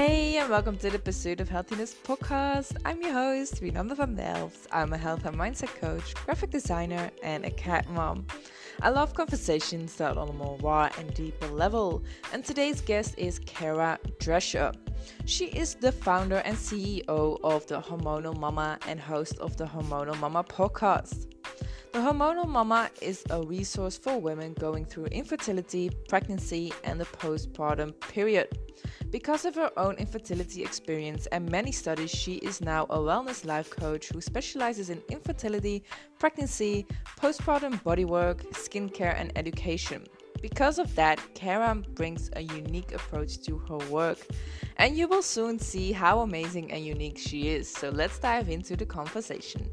Hey, and welcome to the Pursuit of Healthiness podcast. I'm your host, Wienanda van Delft. I'm a health and mindset coach, graphic designer, and a cat mom. I love conversations that are on a more raw and deeper level, and today's guest is Cara Drscher. She is the founder and CEO of the Hormonal Mama and host of the Hormonal Mama podcast. The Hormonal Mama is a resource for women going through infertility, pregnancy, and the postpartum period. Because of her own infertility experience and many studies, she is now a wellness life coach who specializes in infertility, pregnancy, postpartum bodywork, skincare, and education. Because of that, Cara brings a unique approach to her work, and you will soon see how amazing and unique she is. So let's dive into the conversation.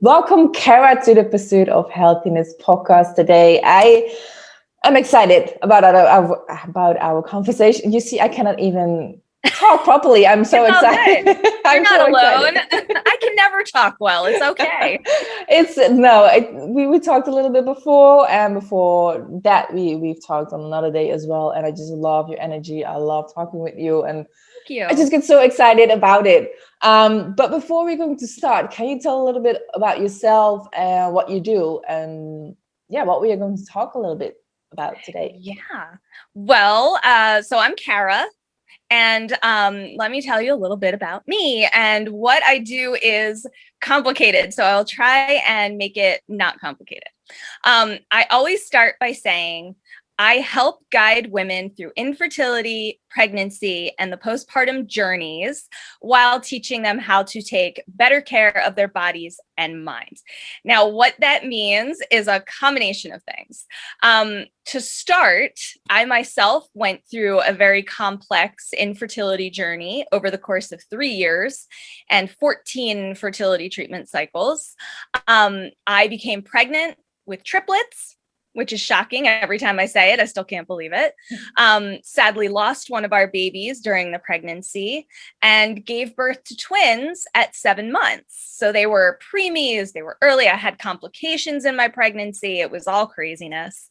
Welcome, Cara, to the Pursuit of Healthiness podcast today. I'm excited about our conversation. You see, I cannot even talk properly. I'm so excited. You're not alone. I can never talk well. It's okay. We talked a little bit before, and before that we've talked on another day as well. And I just love your energy. I love talking with you, and Thank you. I just get so excited about it. But before we're going to start, can you tell a little bit about yourself and what you do, and what we are going to talk a little bit about today? Yeah. Well, so I'm Cara, and let me tell you a little bit about me. And what I do is complicated, so I'll try and make it not complicated. I always start by saying I help guide women through infertility, pregnancy, and the postpartum journeys while teaching them how to take better care of their bodies and minds. Now, what that means is a combination of things. To start, I myself went through a very complex infertility journey over the course of 3 years and 14 fertility treatment cycles. I became pregnant with triplets, which is shocking. Every time I say it, I still can't believe it. Sadly lost one of our babies during the pregnancy and gave birth to twins at 7 months. So they were preemies, they were early. I had complications in my pregnancy. It was all craziness.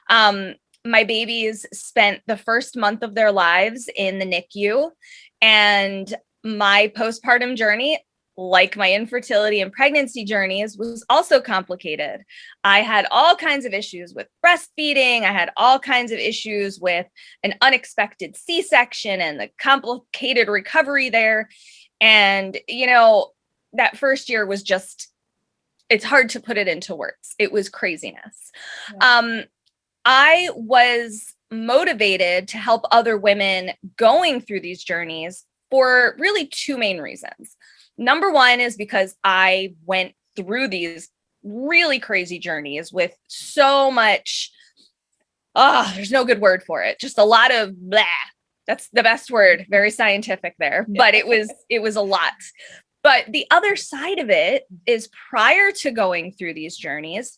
My babies spent the first month of their lives in the NICU, and my postpartum journey, like my infertility and pregnancy journeys, was also complicated. I had all kinds of issues with breastfeeding. I had all kinds of issues with an unexpected C-section and the complicated recovery there. And, that first year was it's hard to put it into words. It was craziness. Yeah. I was motivated to help other women going through these journeys for really two main reasons. Number one is because I went through these really crazy journeys with so much, there's no good word for it. Just a lot of blah. That's the best word. Very scientific there, but it was a lot. But the other side of it is, prior to going through these journeys,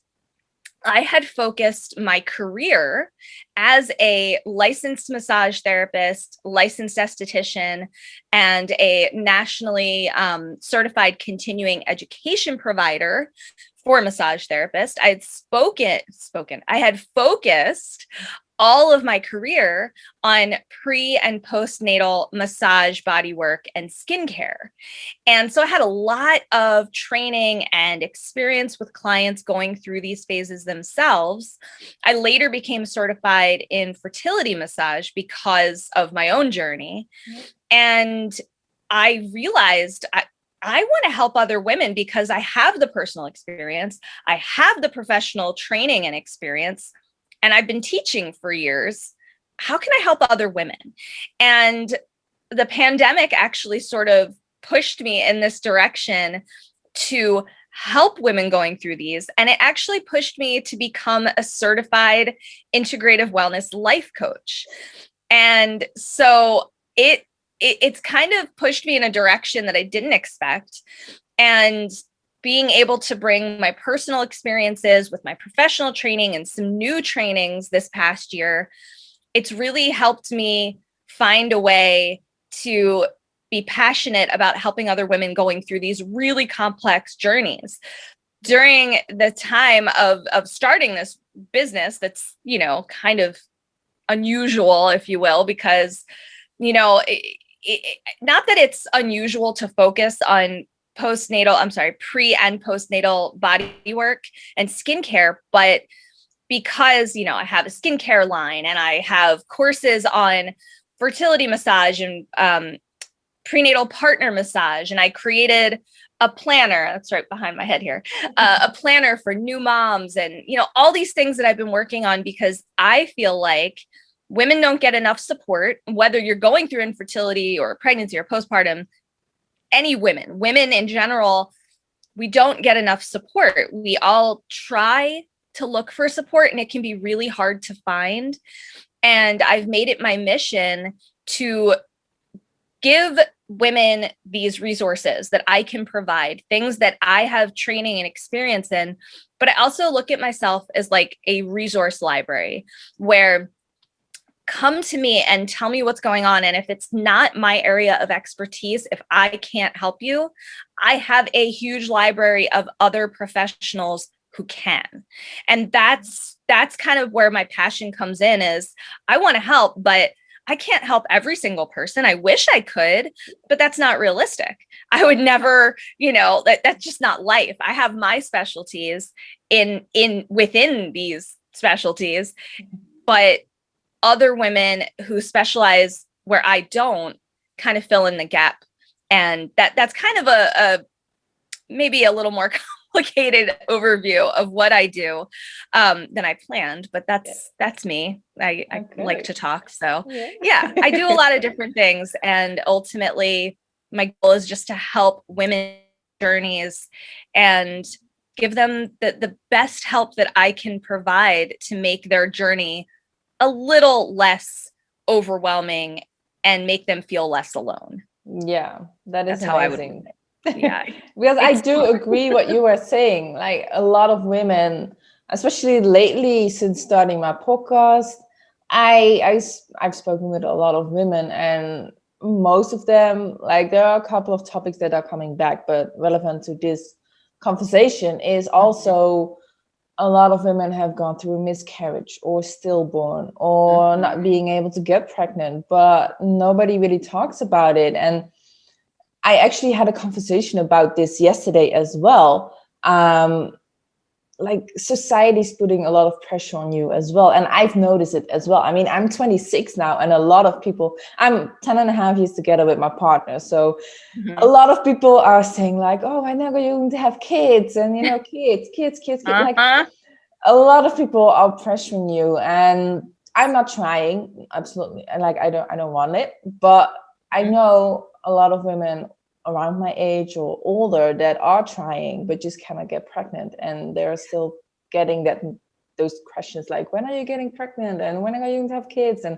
I had focused my career as a licensed massage therapist, licensed esthetician, and a nationally certified continuing education provider for massage therapists. I had focused all of my career on pre and postnatal massage, body work, and skincare. And so I had a lot of training and experience with clients going through these phases themselves. I later became certified in fertility massage because of my own journey. And I realized I want to help other women because I have the personal experience. I have the professional training and experience, and I've been teaching for years. How can I help other women? And the pandemic actually sort of pushed me in this direction to help women going through these. And it actually pushed me to become a certified integrative wellness life coach. And so it's kind of pushed me in a direction that I didn't expect. And being able to bring my personal experiences with my professional training and some new trainings this past year, it's really helped me find a way to be passionate about helping other women going through these really complex journeys. During the time of starting this business that's, kind of unusual, if you will, because, you know, not that it's unusual to focus on pre and postnatal body work and skincare, but because, you know, I have a skincare line and I have courses on fertility massage and prenatal partner massage, and I created a planner that's right behind my head here, a planner for new moms, and, you know, all these things that I've been working on, because I feel like women don't get enough support, whether you're going through infertility or pregnancy or postpartum. Any women in general, we don't get enough support. We all try to look for support, and it can be really hard to find. And I've made it my mission to give women these resources that I can provide, things that I have training and experience in. But I also look at myself as like a resource library where come to me and tell me what's going on. And if it's not my area of expertise, if I can't help you, I have a huge library of other professionals who can. And that's kind of where my passion comes in, is I want to help, but I can't help every single person. I wish I could, but that's not realistic. I would never, you know, that's just not life. I have my specialties within these specialties, but other women who specialize where I don't kind of fill in the gap. And that's kind of a maybe a little more complicated overview of what I do than I planned, but that's me. I like to talk. So yeah, I do a lot of different things. And ultimately my goal is just to help women journeys and give them the best help that I can provide to make their journey a little less overwhelming and make them feel less alone. Yeah, that's amazing. How I would. Yeah, because I do agree what you were saying. Like a lot of women, especially lately since starting my podcast, I've spoken with a lot of women, and most of them, like there are a couple of topics that are coming back, but relevant to this conversation is also a lot of women have gone through a miscarriage or stillborn or not being able to get pregnant, but nobody really talks about it. And I actually had a conversation about this yesterday as well. Like society's putting a lot of pressure on you as well. And I've noticed it as well. I mean, I'm 26 now, and a lot of people, I'm 10 and a half years together with my partner. So a lot of people are saying like, oh, when are you going to have kids? And, you know, kids. Like a lot of people are pressuring you, and I'm not trying. Absolutely. Like, I don't want it, but I know a lot of women around my age or older that are trying but just cannot get pregnant, and they're still getting those questions like, when are you getting pregnant and when are you going to have kids? And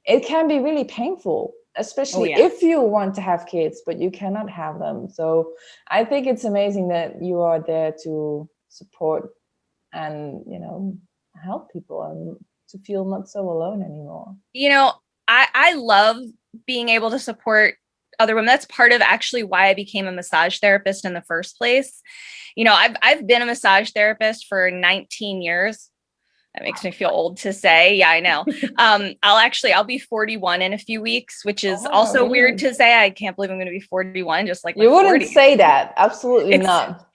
it can be really painful, especially if you want to have kids but you cannot have them. So I think it's amazing that you are there to support and, you know, help people and to feel not so alone anymore. You know, I love being able to support other women. That's part of actually why I became a massage therapist in the first place. You know, I've been a massage therapist for 19 years. That makes me feel old to say. Yeah, I know. I'll be 41 in a few weeks, which is also weird to say. I can't believe I'm going to be 41, just like you wouldn't say that. Absolutely not.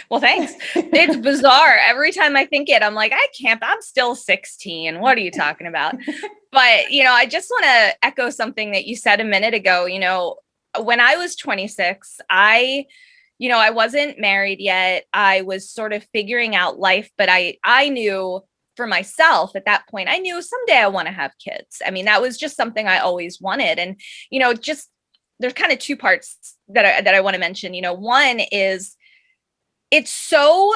Well, thanks. It's bizarre. Every time I think it, I'm like, I'm still 16. What are you talking about? But, you know, I just want to echo something that you said a minute ago. You know, when I was 26, I wasn't married yet. I was sort of figuring out life, but I knew for myself at that point, I knew someday I want to have kids. I mean, that was just something I always wanted. And, you know, just there's kind of two parts that I want to mention. You know, one is it's so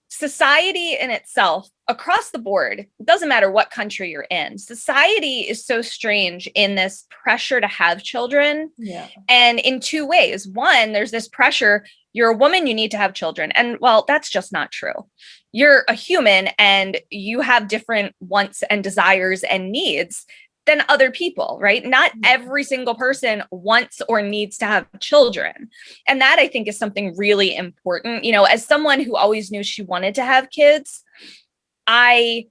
society in itself across the board, it doesn't matter what country you're in, society is so strange in this pressure to have children. Yeah. And in two ways. One, there's this pressure, you're a woman, you need to have children. And well, that's just not true. You're a human and you have different wants and desires and needs than other people, right? Not every single person wants or needs to have children. And that I think is something really important. You know, as someone who always knew she wanted to have kids, I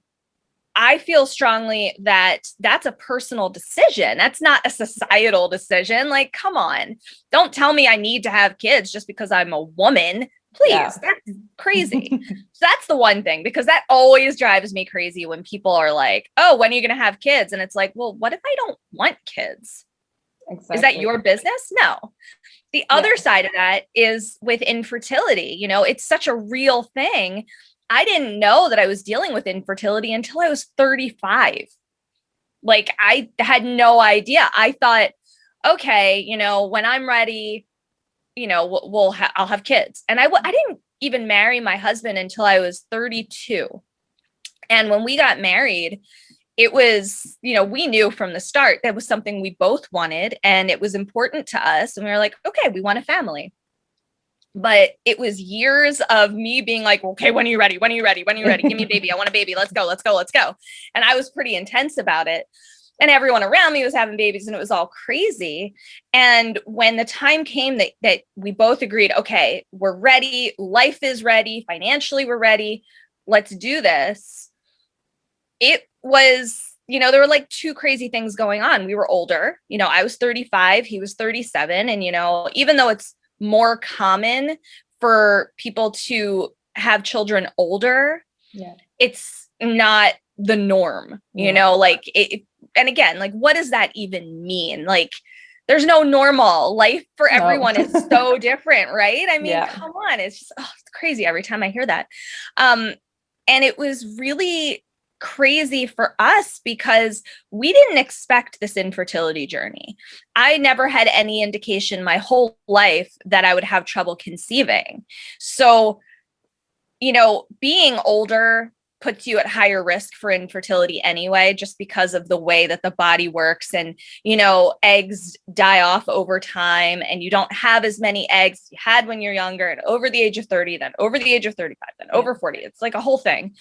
I feel strongly that that's a personal decision. That's not a societal decision. Like, come on, don't tell me I need to have kids just because I'm a woman. Please, Yeah. that's crazy. So that's the one thing, because that always drives me crazy when people are like, oh, when are you going to have kids? And it's like, well, what if I don't want kids? Exactly. Is that your business? No. The other side of that is with infertility. You know, it's such a real thing. I didn't know that I was dealing with infertility until I was 35. Like, I had no idea. I thought, okay, you know, when I'm ready, you know, I'll have kids. And I didn't even marry my husband until I was 32. And when we got married, it was, you know, we knew from the start that was something we both wanted, and it was important to us. And we were like, okay, we want a family. But it was years of me being like, okay, when are you ready? When are you ready? When are you ready? Give me a baby. I want a baby. Let's go, let's go, let's go. And I was pretty intense about it. And everyone around me was having babies, and it was all crazy. And when the time came that we both agreed, okay, we're ready, life is ready, financially we're ready, let's do this. It was, you know, there were like two crazy things going on. We were older, you know, I was 35, he was 37. And, you know, even though it's more common for people to have children older, it's not the norm, you know, like it. And again, like, what does that even mean? Like, there's no normal. Life for everyone is so different, right? I mean, come on, it's just, it's crazy every time I hear that. And it was really crazy for us because we didn't expect this infertility journey. I never had any indication my whole life that I would have trouble conceiving. So, you know, being older puts you at higher risk for infertility anyway, just because of the way that the body works. And, you know, eggs die off over time, and you don't have as many eggs you had when you're younger, and over the age of 30, then over the age of 35, then over 40. It's like a whole thing.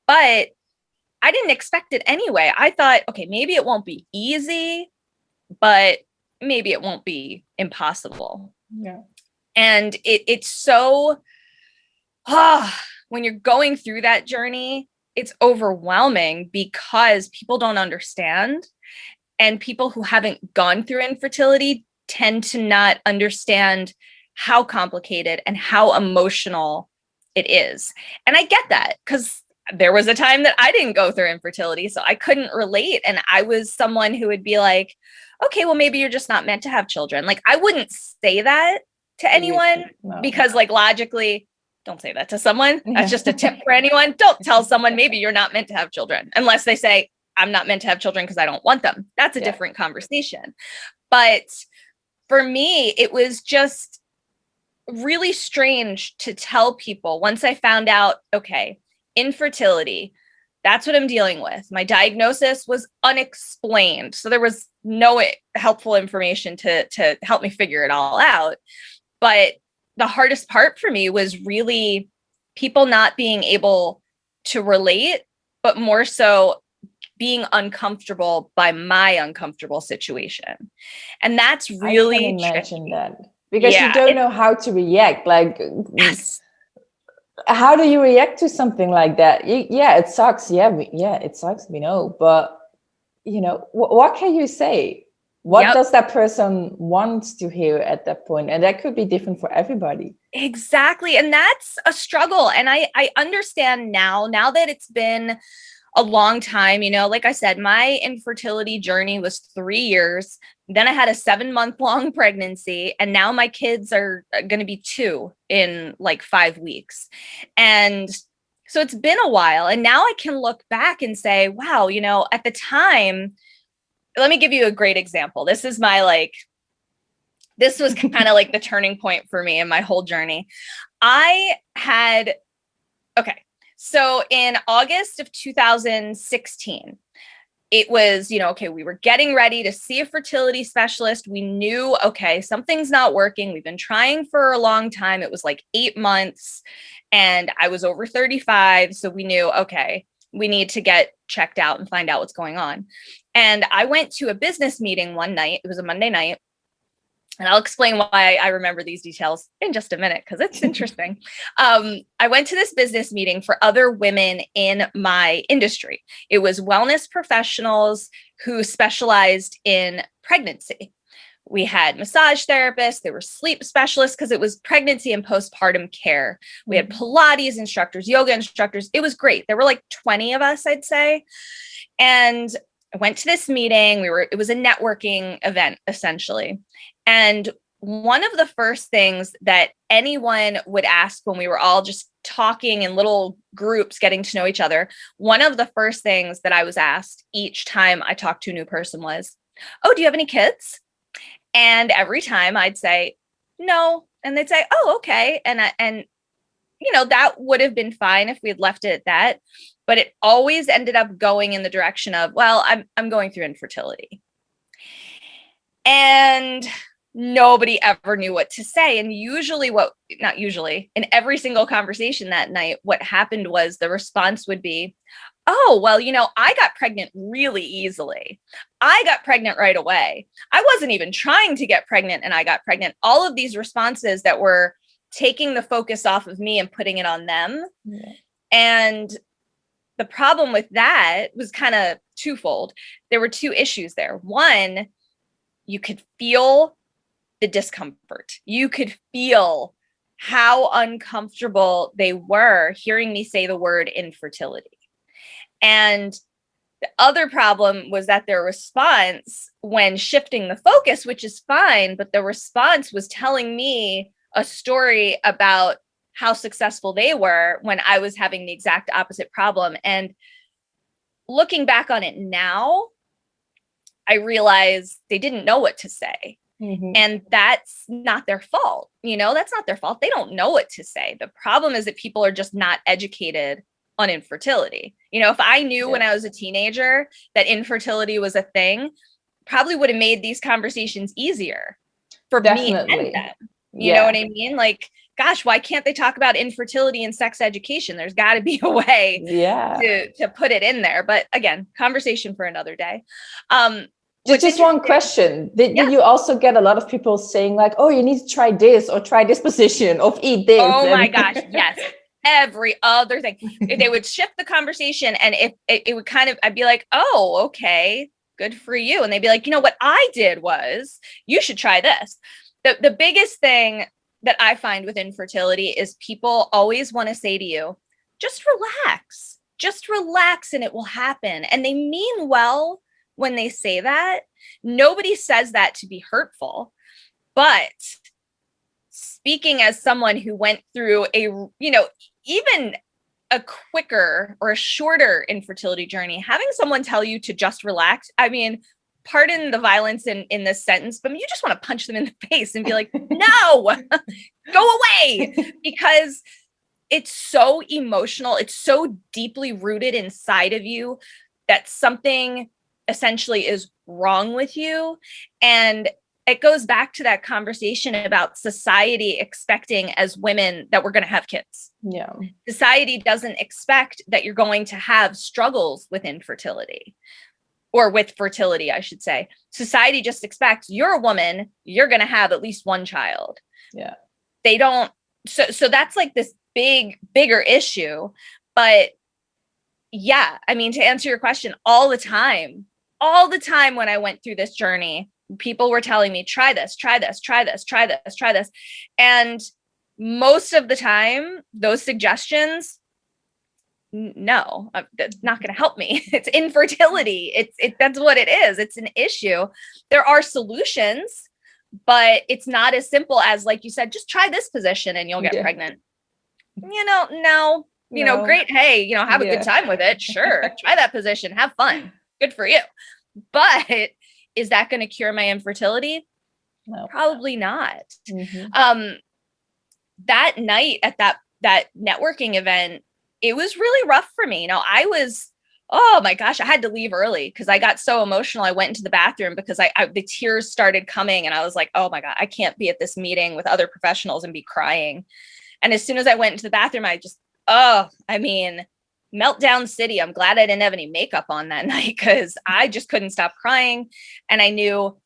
But I didn't expect it anyway. I thought, okay, maybe it won't be easy, but maybe it won't be impossible. Yeah. And it's so, when you're going through that journey, it's overwhelming because people don't understand. And people who haven't gone through infertility tend to not understand how complicated and how emotional it is. And I get that, because there was a time that I didn't go through infertility, so I couldn't relate. And I was someone who would be like, okay, well, maybe you're just not meant to have children. Like, I wouldn't say that to anyone because, like, logically, don't say that to someone. That's just a tip for anyone. Don't tell someone maybe you're not meant to have children unless they say, I'm not meant to have children because I don't want them. That's a different conversation. But for me, it was just really strange to tell people once I found out, okay, infertility, that's what I'm dealing with. My diagnosis was unexplained. So there was no helpful information to help me figure it all out. But the hardest part for me was really people not being able to relate, but more so being uncomfortable by my uncomfortable situation. And that's really, I can imagine that, because you don't know how to react. Like, how do you react to something like that? It sucks. It sucks, we know. But, you know, what can you say? What does that person want to hear at that point? And that could be different for everybody. Exactly. And that's a struggle. And I understand now that it's been a long time, you know, like I said, my infertility journey was 3 years. Then I had a 7-month-long pregnancy, and now my kids are going to be 2 in like 5 weeks. And so it's been a while. And now I can look back and say, wow, you know, at the time, let me give you a great example. This is my this was kind of like the turning point for me in my whole journey. So in August of 2016, it was, you know, okay, we were getting ready to see a fertility specialist. We knew, okay, something's not working. We've been trying for a long time. It was like 8 months, and I was over 35. So we knew, okay, we need to get checked out and find out what's going on. And I went to a business meeting one night. It was a Monday night. And I'll explain why I remember these details in just a minute, because it's interesting. I went to this business meeting for other women in my industry. It was wellness professionals who specialized in pregnancy. We had massage therapists, there were sleep specialists because it was pregnancy and postpartum care. We had Pilates instructors, yoga instructors. It was great. There were like 20 of us, I'd say. And I went to this meeting. It was a networking event, essentially. And one of the first things that anyone would ask when we were all just talking in little groups, getting to know each other, one of the first things that I was asked each time I talked to a new person was, "Oh, do you have any kids?" And every time I'd say, "No." And they'd say, "Oh, okay." And that would have been fine if we had left it at that. But it always ended up going in the direction of, "Well, I'm going through infertility." And nobody ever knew what to say. And in every single conversation that night, what happened was the response would be, "Oh, well, I got pregnant really easily. I got pregnant right away. I wasn't even trying to get pregnant and I got pregnant." All of these responses that were taking the focus off of me and putting it on them. Yeah. And the problem with that was kind of twofold. There were two issues there. One, you could feel the discomfort. You could feel how uncomfortable they were hearing me say the word infertility. And the other problem was that their response when shifting the focus, which is fine, but the response was telling me a story about how successful they were when I was having the exact opposite problem. And looking back on it now, I realize they didn't know what to say. Mm-hmm. And that's not their fault. That's not their fault. They don't know what to say. The problem is that people are just not educated on infertility. If I knew when I was a teenager that infertility was a thing, probably would have made these conversations easier for me and them. You know what I mean? Like, gosh, why can't they talk about infertility in sex education? There's got to be a way to put it in there. But again, conversation for another day. Just one question. Did you also get a lot of people saying like, "Oh, you need to try this or try this position or eat this"? Oh my gosh, yes. Every other thing. If they would shift the conversation, and if it would I'd be like, "Oh, okay, good for you." And they'd be like, "What I did was, you should try this." The biggest thing that I find with infertility is people always want to say to you, "Just relax and it will happen." And they mean well when they say that. Nobody says that to be hurtful, but speaking as someone who went through even a quicker or a shorter infertility journey, having someone tell you to just relax, I mean, pardon the violence in this sentence, but you just want to punch them in the face and be like, "No, go away," because it's so emotional. It's so deeply rooted inside of you that something essentially is wrong with you. And it goes back to that conversation about society expecting as women that we're going to have kids. Yeah. Society doesn't expect that you're going to have struggles with infertility, or with fertility, I should say. Society just expects you're a woman, you're going to have at least one child. Yeah. They don't. So that's like this bigger issue. But yeah, I mean, to answer your question, all the time when I went through this journey, people were telling me, "Try this, try this, try this, try this, try this." And most of the time, those suggestions, no, that's not going to help me. It's infertility. That's what it is. It's an issue. There are solutions, but it's not as simple as, like you said, just try this position and you'll get pregnant. No. Great. Hey, have a good time with it. Sure. Try that position. Have fun. Good for you. But is that going to cure my infertility? No. Probably not. Mm-hmm. That night at that networking event, it was really rough for me. I was, oh my gosh, I had to leave early because I got so emotional. I went into the bathroom because the tears started coming, and I was like, oh my God, I can't be at this meeting with other professionals and be crying. And as soon as I went into the bathroom, meltdown city. I'm glad I didn't have any makeup on that night because I just couldn't stop crying. And I knew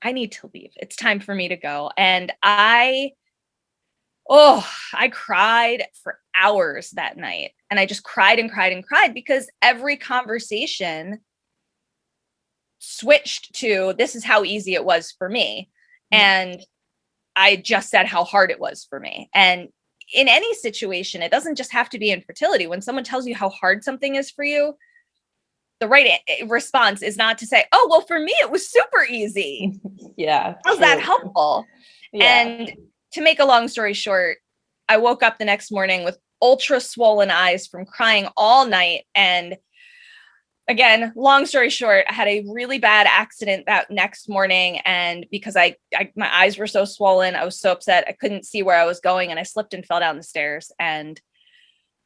I need to leave. It's time for me to go. And I cried for hours that night. And I just cried and cried and cried because every conversation switched to, this is how easy it was for me. And I just said how hard it was for me. And in any situation, it doesn't just have to be infertility. When someone tells you how hard something is for you, the right response is not to say, oh, well, for me, it was super easy. Yeah. How's that helpful? Yeah. And to make a long story short, I woke up the next morning with ultra swollen eyes from crying all night. And again, long story short, I had a really bad accident that next morning. And because my eyes were so swollen, I was so upset. I couldn't see where I was going. And I slipped and fell down the stairs and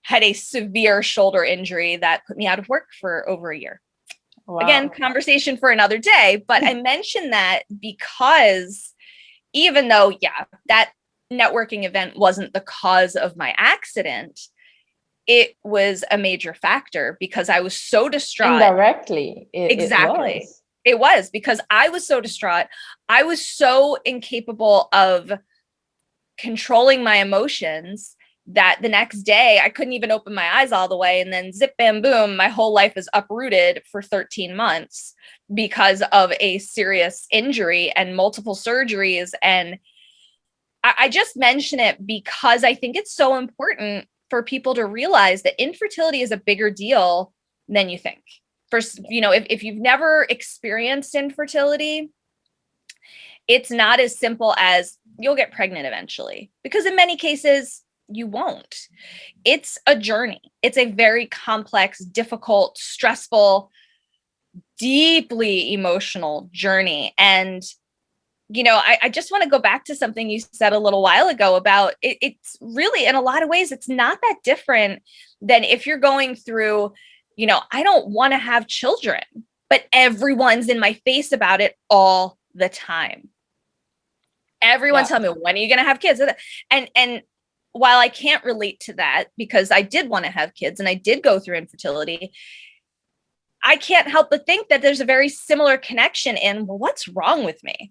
had a severe shoulder injury that put me out of work for over a year. Wow. Again, conversation for another day. But I mentioned that because even though, that networking event wasn't the cause of my accident, it was a major factor because I was so distraught. Indirectly. Exactly. It was because I was so distraught. I was so incapable of controlling my emotions that the next day I couldn't even open my eyes all the way. And then zip, bam, boom, my whole life is uprooted for 13 months because of a serious injury and multiple surgeries. And I just mention it because I think it's so important for people to realize that infertility is a bigger deal than you think. First, if you've never experienced infertility, it's not as simple as you'll get pregnant eventually, because in many cases you won't. It's a journey. It's a very complex, difficult, stressful, deeply emotional journey. And I just want to go back to something you said a little while ago about it's really, in a lot of ways, it's not that different than if you're going through, I don't want to have children, but everyone's in my face about it all the time. Everyone's telling me, when are you going to have kids? And while I can't relate to that because I did want to have kids and I did go through infertility, I can't help but think that there's a very similar connection in, well, what's wrong with me?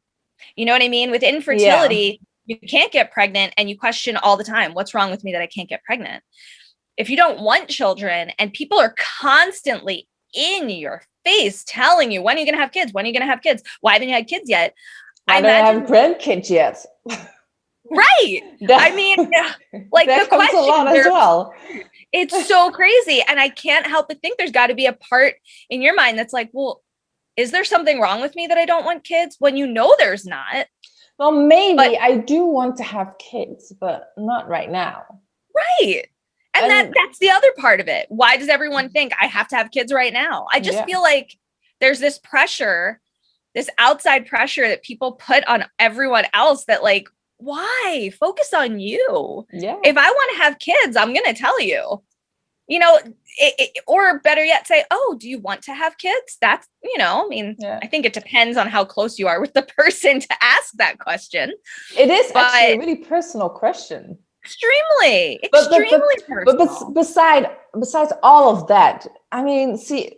You know what I mean? With infertility, you can't get pregnant and you question all the time, what's wrong with me that I can't get pregnant? If you don't want children and people are constantly in your face telling you, when are you going to have kids? When are you going to have kids? Why haven't you had kids yet? I don't have grandkids yet. Right. I mean, like that the comes question a lot as well. It's so crazy. And I can't help but think there's got to be a part in your mind that's like, well, is there something wrong with me that I don't want kids? When there's not. Well, maybe I do want to have kids, but not right now. Right. And that's the other part of it. Why does everyone think I have to have kids right now? I just feel like there's this pressure, this outside pressure that people put on everyone else that, like, why? Focus on you. Yeah. If I want to have kids, I'm going to tell you. Or better yet, say, oh, do you want to have kids? That's, I think it depends on how close you are with the person to ask that question. It is actually a really personal question. Extremely personal. But besides all of that, I mean, see,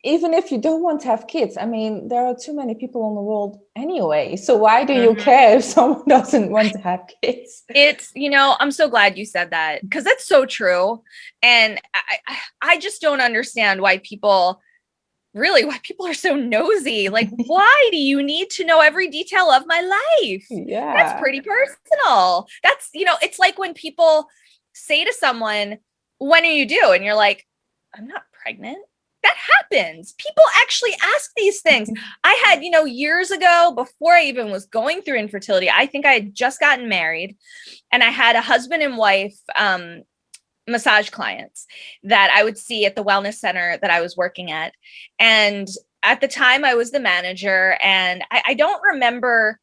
even if you don't want to have kids, I mean, there are too many people in the world anyway. So why do you care if someone doesn't want to have kids? It's, I'm so glad you said that because that's so true. And I just don't understand why people are so nosy. Like, why do you need to know every detail of my life? Yeah. That's pretty personal. That's, it's like when people say to someone, when are you due? And you're like, I'm not pregnant. That happens. People actually ask these things. I had, years ago, before I even was going through infertility, I think I had just gotten married and I had a husband and wife massage clients that I would see at the wellness center that I was working at. And at the time I was the manager, and I don't remember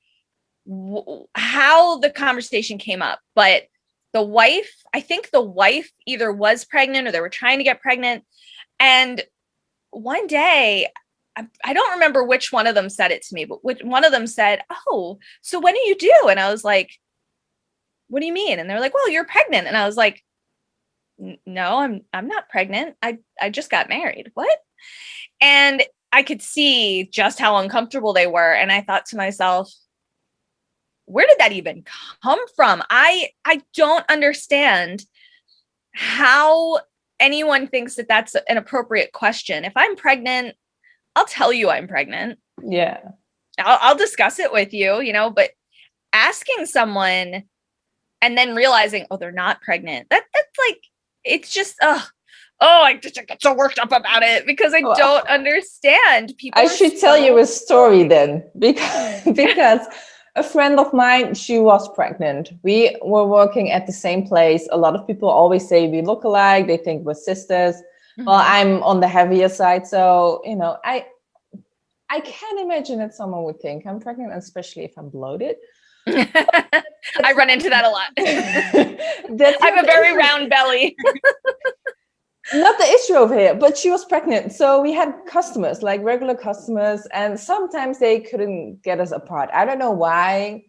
how the conversation came up, but I think the wife either was pregnant or they were trying to get pregnant. And one day, I don't remember which one of them said it to me, but one of them said, oh, so when are you due? And I was like, what do you mean? And they're like, well, you're pregnant. And I was like, no, I'm not pregnant. I just got married. What? And I could see just how uncomfortable they were. And I thought to myself, where did that even come from? I don't understand how anyone thinks that that's an appropriate question. If I'm pregnant, I'll tell you I'm pregnant. Yeah. I'll discuss it with you, but asking someone and then realizing, oh, they're not pregnant. That's like, it's just, I just get so worked up about it because I don't understand. People I should tell you a story then, because a friend of mine, she was pregnant. We were working at the same place. A lot of people always say we look alike. They think we're sisters. Mm-hmm. Well, I'm on the heavier side. So, I can't imagine that someone would think I'm pregnant, especially if I'm bloated. I run into that a lot. I have a very round belly. Not the issue over here, but she was pregnant. So we had customers, like regular customers, and sometimes they couldn't get us apart. I don't know why.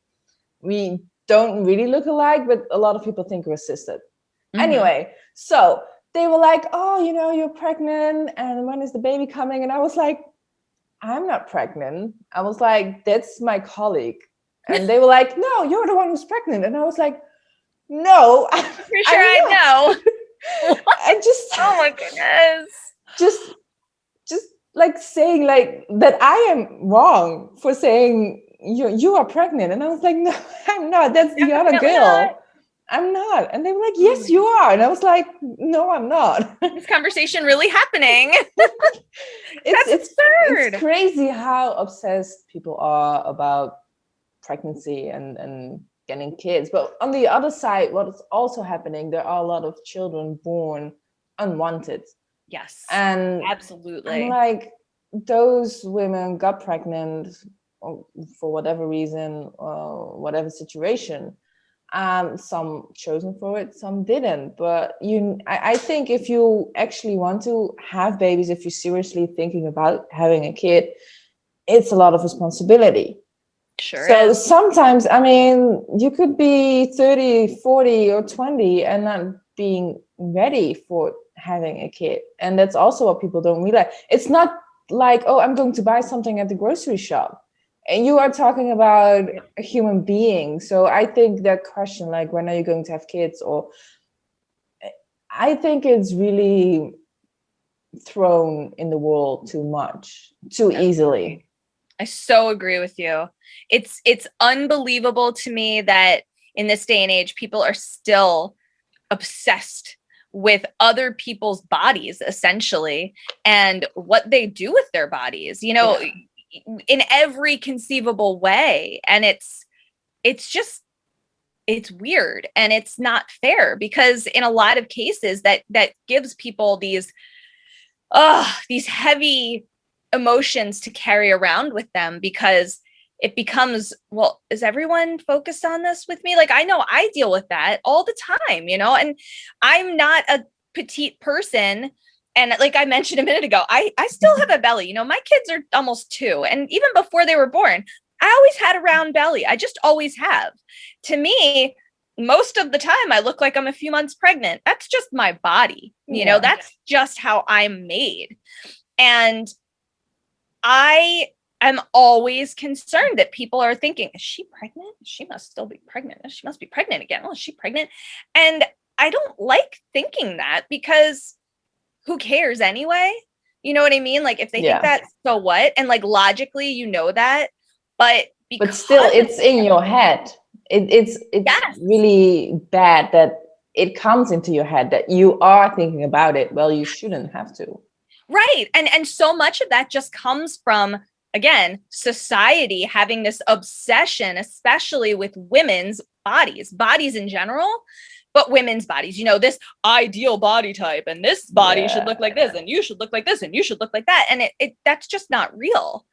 We don't really look alike, but a lot of people think we're sisters. Mm-hmm. Anyway, so they were like, oh, you're pregnant, and when is the baby coming? And I was like, I'm not pregnant. I was like, that's my colleague. And they were like, no, you're the one who's pregnant. And I was like, no. For sure I know. I just, oh my goodness. Just like saying like that I am wrong for saying you are pregnant. And I was like, no, I'm not. That's the other girl. Not. I'm not. And they were like, yes, you are. And I was like, no, I'm not. This conversation really happening. It's absurd. It's crazy how obsessed people are about pregnancy and getting kids. But on the other side, what is also happening, there are a lot of children born unwanted. Yes. And absolutely. I'm like, those women got pregnant for whatever reason or whatever situation. Some chosen for it, some didn't. But I think if you actually want to have babies, if you're seriously thinking about having a kid, it's a lot of responsibility. Sure. So sometimes, you could be 30, 40 or 20 and not being ready for having a kid. And that's also what people don't realize. It's not like, oh, I'm going to buy something at the grocery shop. And you are talking about a human being. So I think that question, like, when are you going to have kids? Or I think it's really thrown in the world too much, too easily. I so agree with you. It's unbelievable to me that in this day and age, people are still obsessed with other people's bodies, essentially, and what they do with their bodies, in every conceivable way. And it's weird and it's not fair, because in a lot of cases that gives people these heavy emotions to carry around with them, because it becomes, well, is everyone focused on this with me? Like, I know I deal with that all the time, and I'm not a petite person. And like I mentioned a minute ago, I still have a belly. My kids are almost 2. And even before they were born, I always had a round belly. I just always have. To me, most of the time, I look like I'm a few months pregnant. That's just my body. That's just how I'm made. And I am always concerned that people are thinking, is she pregnant? She must still be pregnant. She must be pregnant again. Oh, is she pregnant? And I don't like thinking that, because who cares anyway? You know what I mean? Like, if they think that, so what? And like, logically, that, but still, it's in your head. It's really bad that it comes into your head that you are thinking about it. Well, you shouldn't have to. Right. And so much of that just comes from, again, society having this obsession, especially with women's bodies in general, but women's bodies, this ideal body type, and this body should look like this, and you should look like this, and you should look like that. And that's just not real,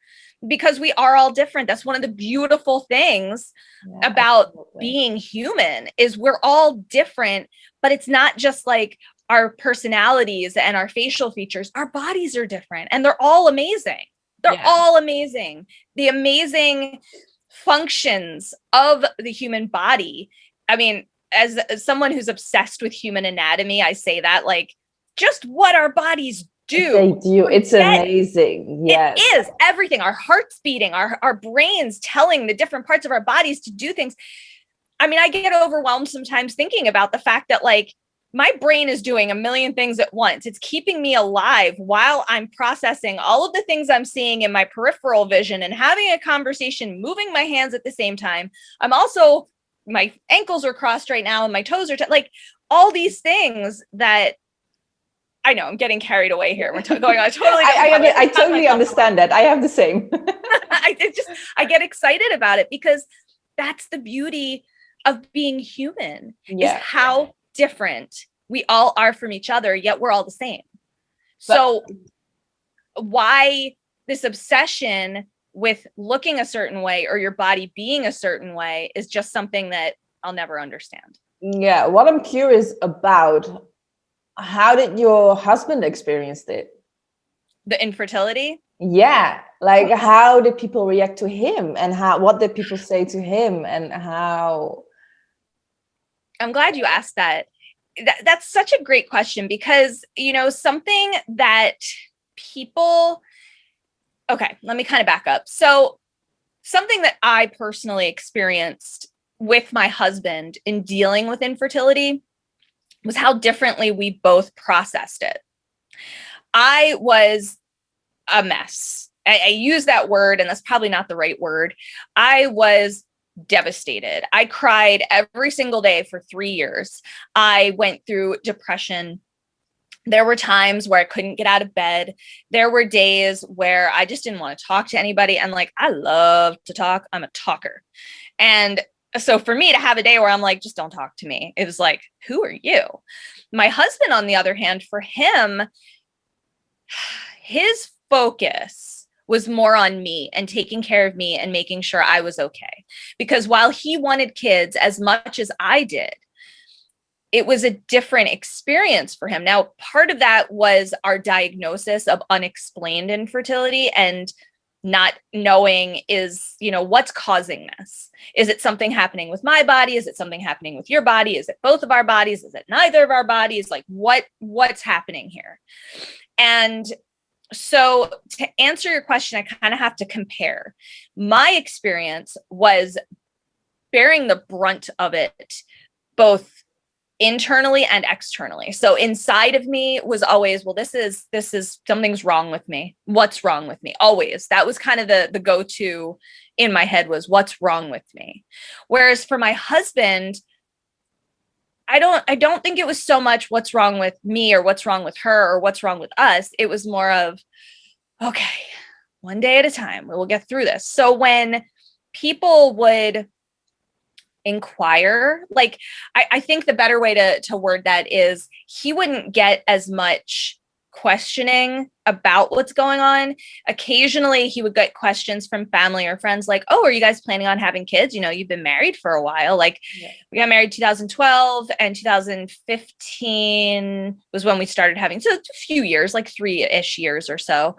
because we are all different. That's one of the beautiful things about being human, is we're all different, but it's not just like our personalities and our facial features. Our bodies are different, and they're all amazing. They're all amazing. The amazing functions of the human body. As someone who's obsessed with human anatomy, I say that, like, just what our bodies do. They do. It's Forget amazing. Yes. It is everything. Our heart's beating, our brains telling the different parts of our bodies to do things. I mean, I get overwhelmed sometimes thinking about the fact that like my brain is doing a million things at once. It's keeping me alive while I'm processing all of the things I'm seeing in my peripheral vision and having a conversation, moving my hands at the same time. I'm also, my ankles are crossed right now and my toes are like all these things that I know I'm getting carried away here. We're going on totally. I totally understand that. I have the same. I get excited about it because that's the beauty of being human, is how different we all are from each other, yet we're all the same. So why this obsession with looking a certain way or your body being a certain way is just something that I'll never understand. Yeah. What I'm curious about, how did your husband experience it? The infertility? Yeah. Like, how did people react to him, and what did people say to him, and how? I'm glad you asked that. That's such a great question because, you know, something that people, okay, let me kind of back up. So something that I personally experienced with my husband in dealing with infertility was how differently we both processed it. I was a mess. I use that word, and that's probably not the right word. I was devastated. I cried every single day for 3 years. I went through depression. There were times where I couldn't get out of bed. There were days where I just didn't want to talk to anybody. And like, I love to talk. I'm a talker. And so for me to have a day where I'm like, just don't talk to me, it was like, who are you? My husband, on the other hand, for him, his focus was more on me and taking care of me and making sure I was okay. Because while he wanted kids as much as I did, it was a different experience for him. Now, part of that was our diagnosis of unexplained infertility and not knowing is, you know, what's causing this? Is it something happening with my body? Is it something happening with your body? Is it both of our bodies? Is it neither of our bodies? Like what's happening here? And so to answer your question, I kind of have to compare. My experience was bearing the brunt of it, both internally and externally. So inside of me was always, well, this is something's wrong with me. What's wrong with me? Always. That was kind of the go-to in my head, was what's wrong with me. Whereas for my husband, I don't think it was so much what's wrong with me or what's wrong with her or what's wrong with us. It was more of, okay, one day at a time, we will get through this. So when people would inquire, like, I think the better way to word that is, he wouldn't get as much questioning about what's going on. Occasionally he would get questions from family or friends like, oh, are you guys planning on having kids? You know, you've been married for a while. Like, we got married 2012 and 2015 was when we started having, so a few years, like 3-ish years or so.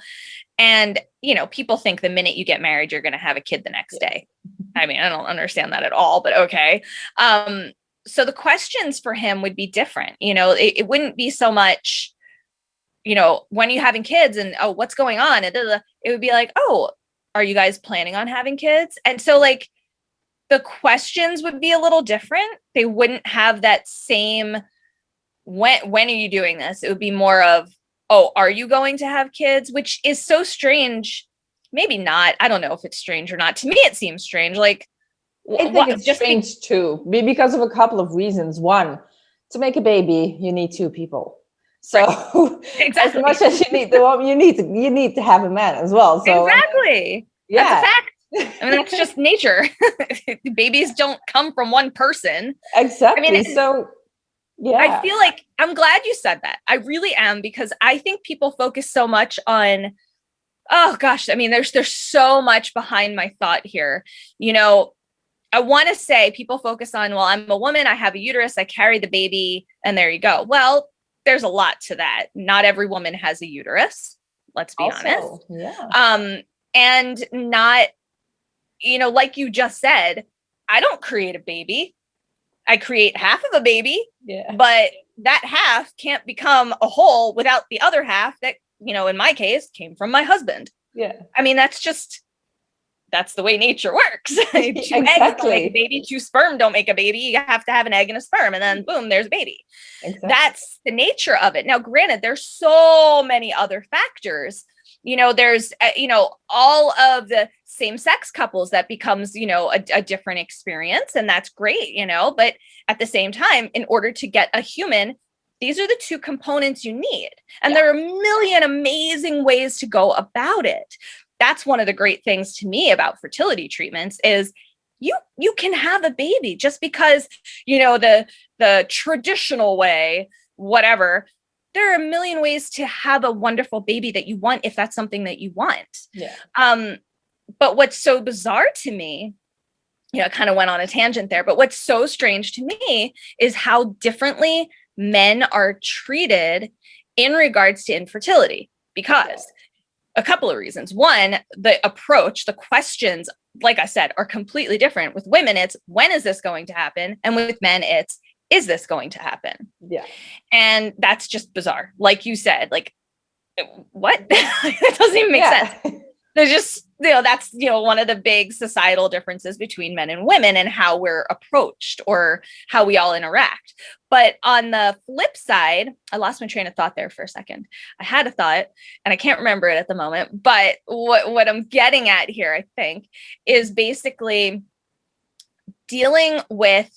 And, you know, people think the minute you get married, you're going to have a kid the next day. I mean, I don't understand that at all, but okay. So the questions for him would be different. You know, it wouldn't be so much, you know, when are you having kids and, oh, what's going on? It would be like, oh, are you guys planning on having kids? And so like the questions would be a little different. They wouldn't have that same, when are you doing this? It would be more of, oh, are you going to have kids? Which is so strange. Maybe not. I don't know if it's strange or not. To me, it seems strange. Like, I think it's just strange too, because of a couple of reasons. One, to make a baby, you need 2 people. So right. Exactly. As much as you need the woman, you need to have a man as well. So exactly. Yeah. That's a fact. I mean, that's just nature. Babies don't come from one person. Exactly. I mean, so yeah. I feel like, I'm glad you said that. I really am, because I think people focus so much on, oh gosh, I mean, there's so much behind my thought here. You know, I want to say people focus on, well, I'm a woman, I have a uterus, I carry the baby, and there you go. Well, there's a lot to that. Not every woman has a uterus. Let's be honest. Yeah. And not, you know, like you just said, I don't create a baby. I create half of a baby, but that half can't become a whole without the other half that in my case, came from my husband. Yeah. I mean, that's the way nature works. Two eggs don't make a baby, two sperm don't make a baby. You have to have an egg and a sperm, and then boom, there's a baby. Exactly. That's the nature of it. Now, granted, there's so many other factors. There's, all of the same-sex couples that becomes, a different experience, and that's great, but at the same time, in order to get a human, these are the two components you need. And there are a million amazing ways to go about it. That's one of the great things to me about fertility treatments is you can have a baby just because, the traditional way, whatever. There are a million ways to have a wonderful baby that you want, if that's something that you want. Yeah. But what's so bizarre to me, I kind of went on a tangent there, but what's so strange to me is how differently men are treated in regards to infertility, because a couple of reasons. One, the approach, the questions, like I said, are completely different. With women, it's when is this going to happen? And with men, it's is this going to happen? Yeah. And that's just bizarre. Like you said, like, what? That doesn't even make sense. There's just, that's, one of the big societal differences between men and women and how we're approached or how we all interact. But on the flip side, I lost my train of thought there for a second. I had a thought and I can't remember it at the moment. But what I'm getting at here, I think, is basically dealing with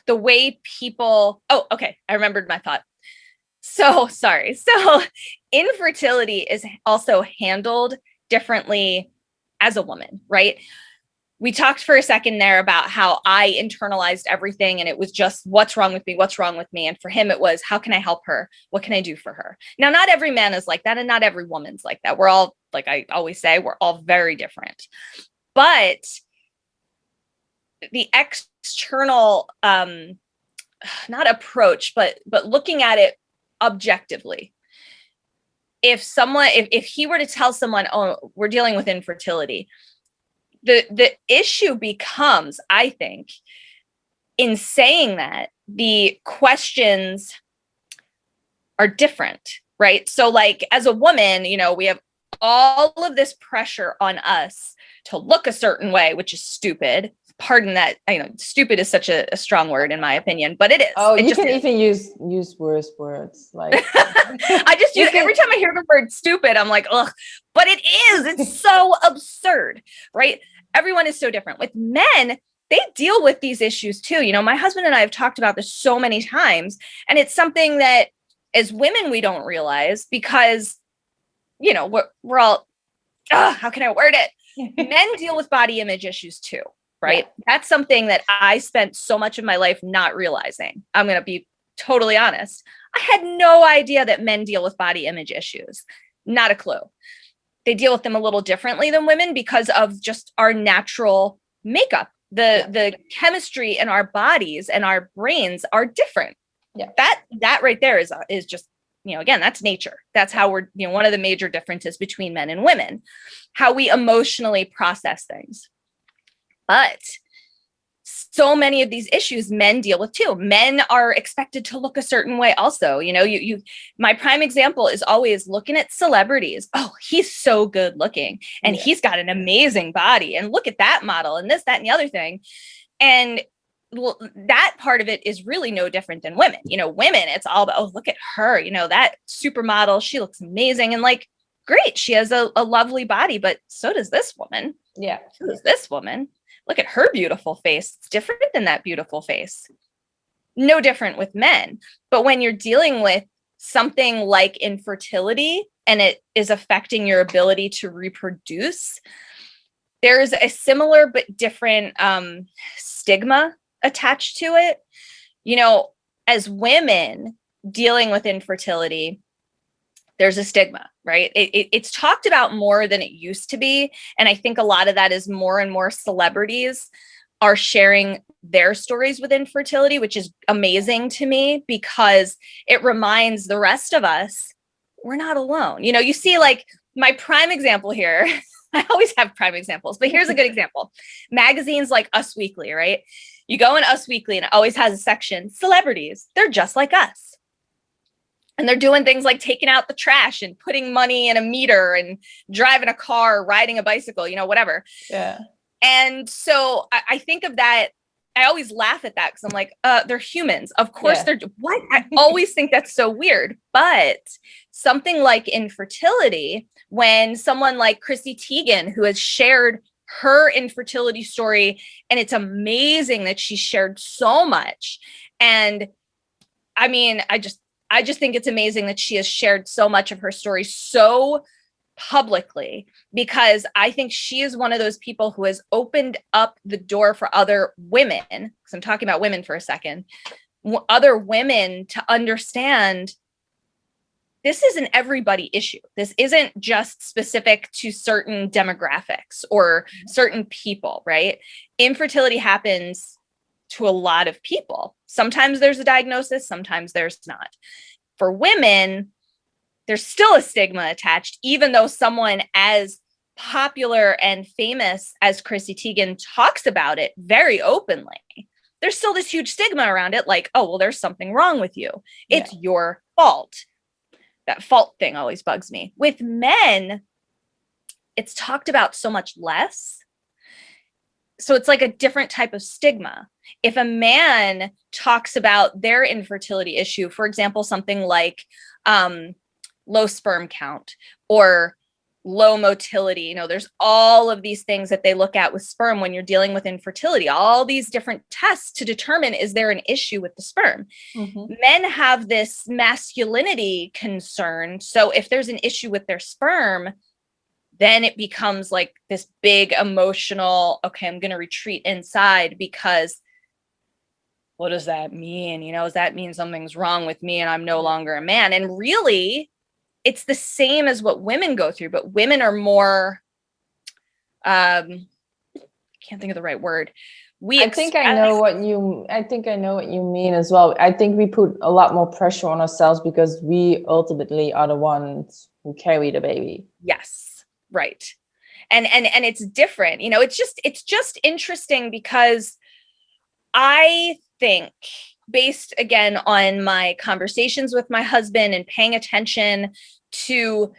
the way people, okay, I remembered my thought. So sorry. So infertility is also handled differently as a woman, right? We talked for a second there about how I internalized everything and it was just, what's wrong with me? What's wrong with me? And for him, it was, how can I help her? What can I do for her? Now, not every man is like that and not every woman's like that. We're all, like I always say, we're all very different. But the external, not approach, but looking at it objectively. If he were to tell someone, oh, we're dealing with infertility, the issue becomes, I think, in saying that the questions are different, right? So like as a woman, we have all of this pressure on us to look a certain way, which is stupid. Pardon that. I know stupid is such a strong word in my opinion, but it is. Oh, you can even use worse words. Like I just use every time I hear the word stupid, I'm like, ugh, but it is. It's so absurd, right? Everyone is so different. With men, they deal with these issues too. My husband and I have talked about this so many times, and it's something that as women, we don't realize because, we're all, how can I word it? Men deal with body image issues too. Right. Yeah. That's something that I spent so much of my life not realizing. I'm going to be totally honest. I had no idea that men deal with body image issues. Not a clue. They deal with them a little differently than women because of just our natural makeup. The chemistry in our bodies and our brains are different. Yeah. That right there is just, again, that's nature. That's how we're, one of the major differences between men and women, how we emotionally process things. But so many of these issues men deal with too. Men are expected to look a certain way also. My prime example is always looking at celebrities. Oh, he's so good looking and he's got an amazing body. And look at that model and this, that, and the other thing. And that part of it is really no different than women. Women, it's all about, oh, look at her, that supermodel. She looks amazing. And like, great, she has a lovely body, but so does this woman. Yeah. So does this woman. Look at her beautiful face. It's different than that beautiful face. No different with men. But when you're dealing with something like infertility and it is affecting your ability to reproduce, there's a similar but different stigma attached to it. As women dealing with infertility, there's a stigma, right? It's talked about more than it used to be. And I think a lot of that is more and more celebrities are sharing their stories with infertility, which is amazing to me because it reminds the rest of us we're not alone. You see like my prime example here. I always have prime examples, but here's a good example. Magazines like Us Weekly, right? You go in Us Weekly and it always has a section, celebrities, they're just like us. And they're doing things like taking out the trash and putting money in a meter and driving a car, riding a bicycle, whatever. Yeah. And so I think of that. I always laugh at that because I'm like, they're humans. Of course they're what? I always think that's so weird. But something like infertility, when someone like Chrissy Teigen, who has shared her infertility story, and it's amazing that she shared so much. And I mean, I just think it's amazing that she has shared so much of her story so publicly, because I think she is one of those people who has opened up the door for other women, because I'm talking about women for a second, other women to understand this isn't everybody issue. This isn't just specific to certain demographics or certain people, right? Infertility happens to a lot of people. Sometimes there's a diagnosis, sometimes there's not. For women, there's still a stigma attached, even though someone as popular and famous as Chrissy Teigen talks about it very openly. There's still this huge stigma around it, like, oh, well, there's something wrong with you. It's your fault. That fault thing always bugs me. With men, it's talked about so much less. So it's like a different type of stigma. If a man talks about their infertility issue, for example, something like low sperm count or low motility, there's all of these things that they look at with sperm when you're dealing with infertility, all these different tests to determine, is there an issue with the sperm? Mm-hmm. Men have this masculinity concern. So if there's an issue with their sperm, then it becomes like this big emotional, okay, I'm going to retreat inside, because what does that mean? Does that mean something's wrong with me and I'm no longer a man? And really, it's the same as what women go through, but women are more, can't think of the right word. I think I know what you mean as well. I think we put a lot more pressure on ourselves because we ultimately are the ones who carry the baby. Yes, right. And it's different. It's just interesting because I think, based again on my conversations with my husband and paying attention to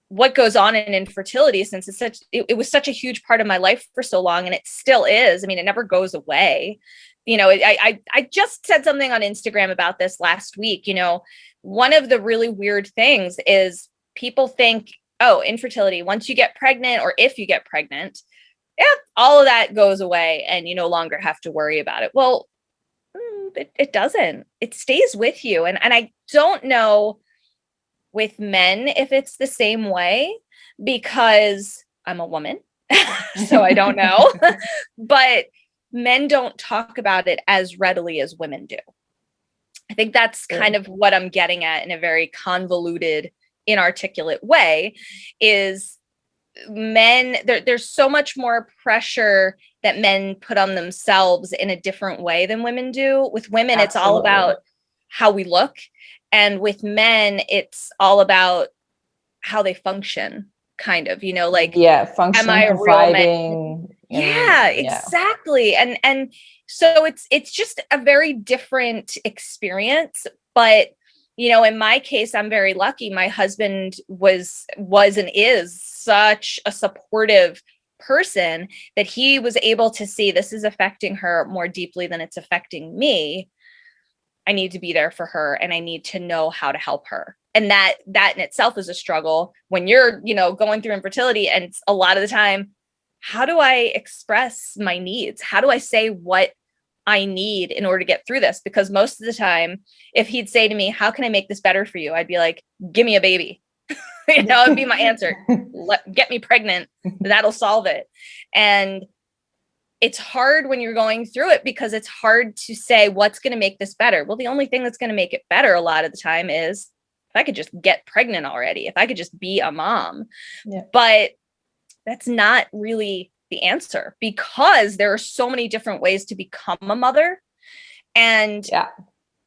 what goes on in infertility, since it was such a huge part of my life for so long, and it still is. I mean, it never goes away. I just said something on Instagram about this last week. One of the really weird things is people think, oh, infertility, once you get pregnant, or if you get pregnant, all of that goes away and you no longer have to worry about it. Well, it doesn't. It stays with you. And I don't know with men if it's the same way, because I'm a woman, so I don't know. But men don't talk about it as readily as women do. I think that's kind of what I'm getting at in a very convoluted, inarticulate way, is men, there's so much more pressure that men put on themselves in a different way than women do. With women, Absolutely. It's all about how we look. And with men, it's all about how they function, kind of, like, function, am I a providing, real man? Yeah, exactly. And so it's just a very different experience. But, in my case, I'm very lucky. My husband was and is such a supportive person that he was able to see, this is affecting her more deeply than it's affecting me. I need to be there for her, and I need to know how to help her. And that in itself is a struggle when you're, going through infertility. And a lot of the time, how do I express my needs? How do I say what I need in order to get through this? Because most of the time, if he'd say to me, how can I make this better for you? I'd be like, give me a baby. It'd be my answer. Get me pregnant. That'll solve it. And it's hard when you're going through it, because it's hard to say what's going to make this better. Well, the only thing that's going to make it better a lot of the time is if I could just get pregnant already, if I could just be a mom. Yeah. But that's not really the answer, because there are so many different ways to become a mother. And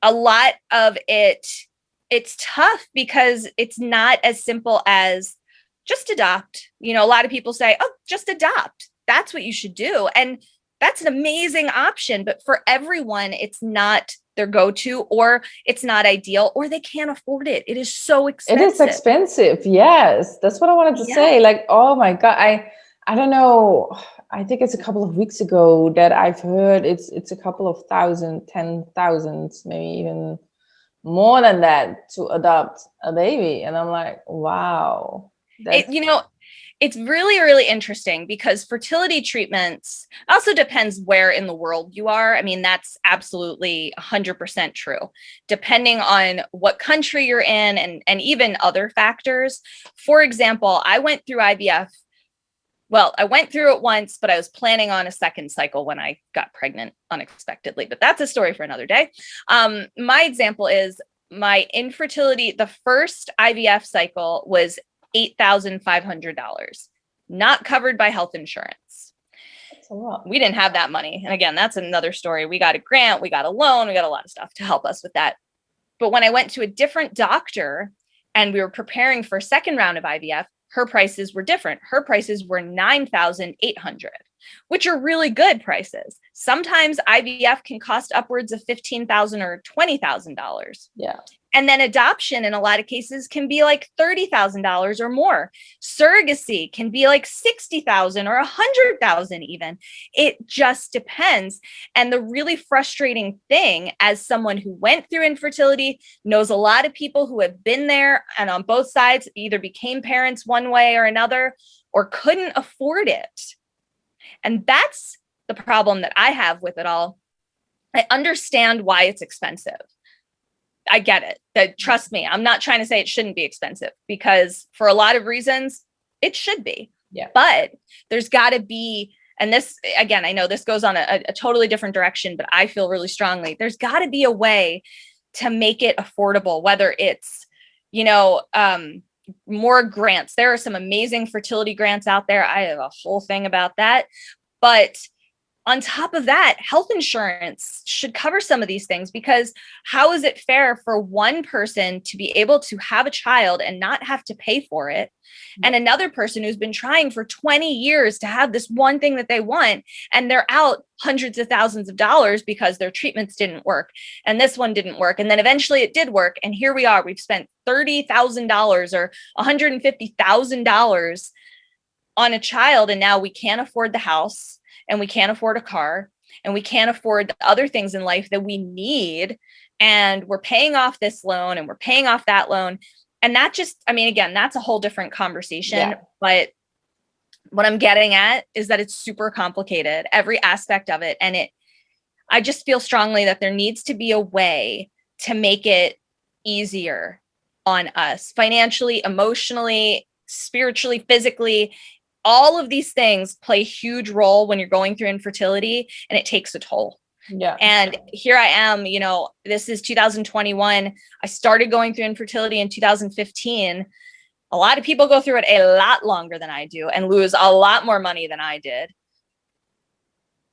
a lot of it's tough because it's not as simple as just adopt. A lot of people say, oh, just adopt. That's what you should do. And that's an amazing option. But for everyone, it's not their go-to, or it's not ideal, or they can't afford it. It is so expensive. It is expensive. Yes. That's what I wanted to say. Like, oh my God. I don't know. I think it's a couple of weeks ago that I've heard it's a couple of thousand, 10,000, maybe even more than that to adopt a baby. And I'm like, wow. It's really, really interesting because fertility treatments also depends where in the world you are. I mean, that's absolutely 100% true, depending on what country you're in and even other factors. For example, I went through IVF. Well, I went through it once, but I was planning on a second cycle when I got pregnant unexpectedly. But that's a story for another day. My example is my infertility. The first IVF cycle was $8,500, not covered by health insurance. That's a lot. We didn't have that money. And again, that's another story. We got a grant, we got a loan, we got a lot of stuff to help us with that. But when I went to a different doctor and we were preparing for a second round of IVF, her prices were different. Her prices were $9,800, which are really good prices. Sometimes IVF can cost upwards of $15,000 or $20,000. Yeah. And then adoption in a lot of cases can be like $30,000 or more. Surrogacy can be like $60,000 or $100,000 even. It just depends. And the really frustrating thing, as someone who went through infertility, knows a lot of people who have been there and on both sides either became parents one way or another or couldn't afford it. And that's the problem that I have with it all. I understand why it's expensive. I get it. That, trust me, I'm not trying to say it shouldn't be expensive, because for a lot of reasons, it should be. Yeah. But there's got to be, and this, again, I know this goes on a totally different direction, but I feel really strongly, there's got to be a way to make it affordable, whether it's, more grants. There are some amazing fertility grants out there. I have a whole thing about that. But on top of that, health insurance should cover some of these things, because how is it fair for one person to be able to have a child and not have to pay for it, and another person who's been trying for 20 years to have this one thing that they want, and they're out hundreds of thousands of dollars because their treatments didn't work and this one didn't work, and then eventually it did work, and here we are, we've spent $30,000 or $150,000 on a child, and now we can't afford the house, and we can't afford a car, and we can't afford the other things in life that we need. And we're paying off this loan and we're paying off that loan. And that just, again, that's a whole different conversation. Yeah. But what I'm getting at is that it's super complicated, every aspect of it. And I just feel strongly that there needs to be a way to make it easier on us financially, emotionally, spiritually, physically. All of these things play a huge role when you're going through infertility, and it takes a toll. Yeah. And here I am, this is 2021. I started going through infertility in 2015. A lot of people go through it a lot longer than I do and lose a lot more money than I did.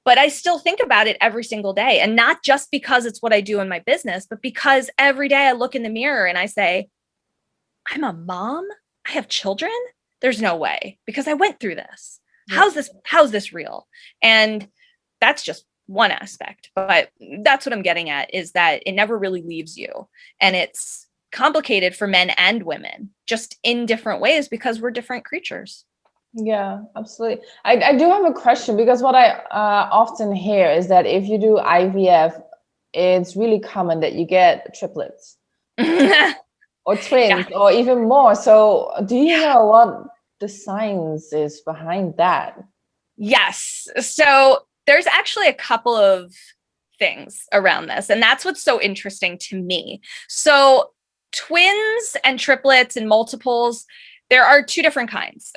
But I still think about it every single day. And not just because it's what I do in my business, but because every day I look in the mirror and I say, I'm a mom. I have children. There's no way, because I went through this. Yeah. How's this real? And that's just one aspect, but that's what I'm getting at, is that it never really leaves you. And it's complicated for men and women, just in different ways, because we're different creatures. Yeah, absolutely. I do have a question, because what I often hear is that if you do IVF, it's really common that you get triplets. Or twins, yeah. Or even more. So do you know what the science is behind that? Yes. So there's actually a couple of things around this, and that's what's so interesting to me. So twins and triplets and multiples, there are two different kinds.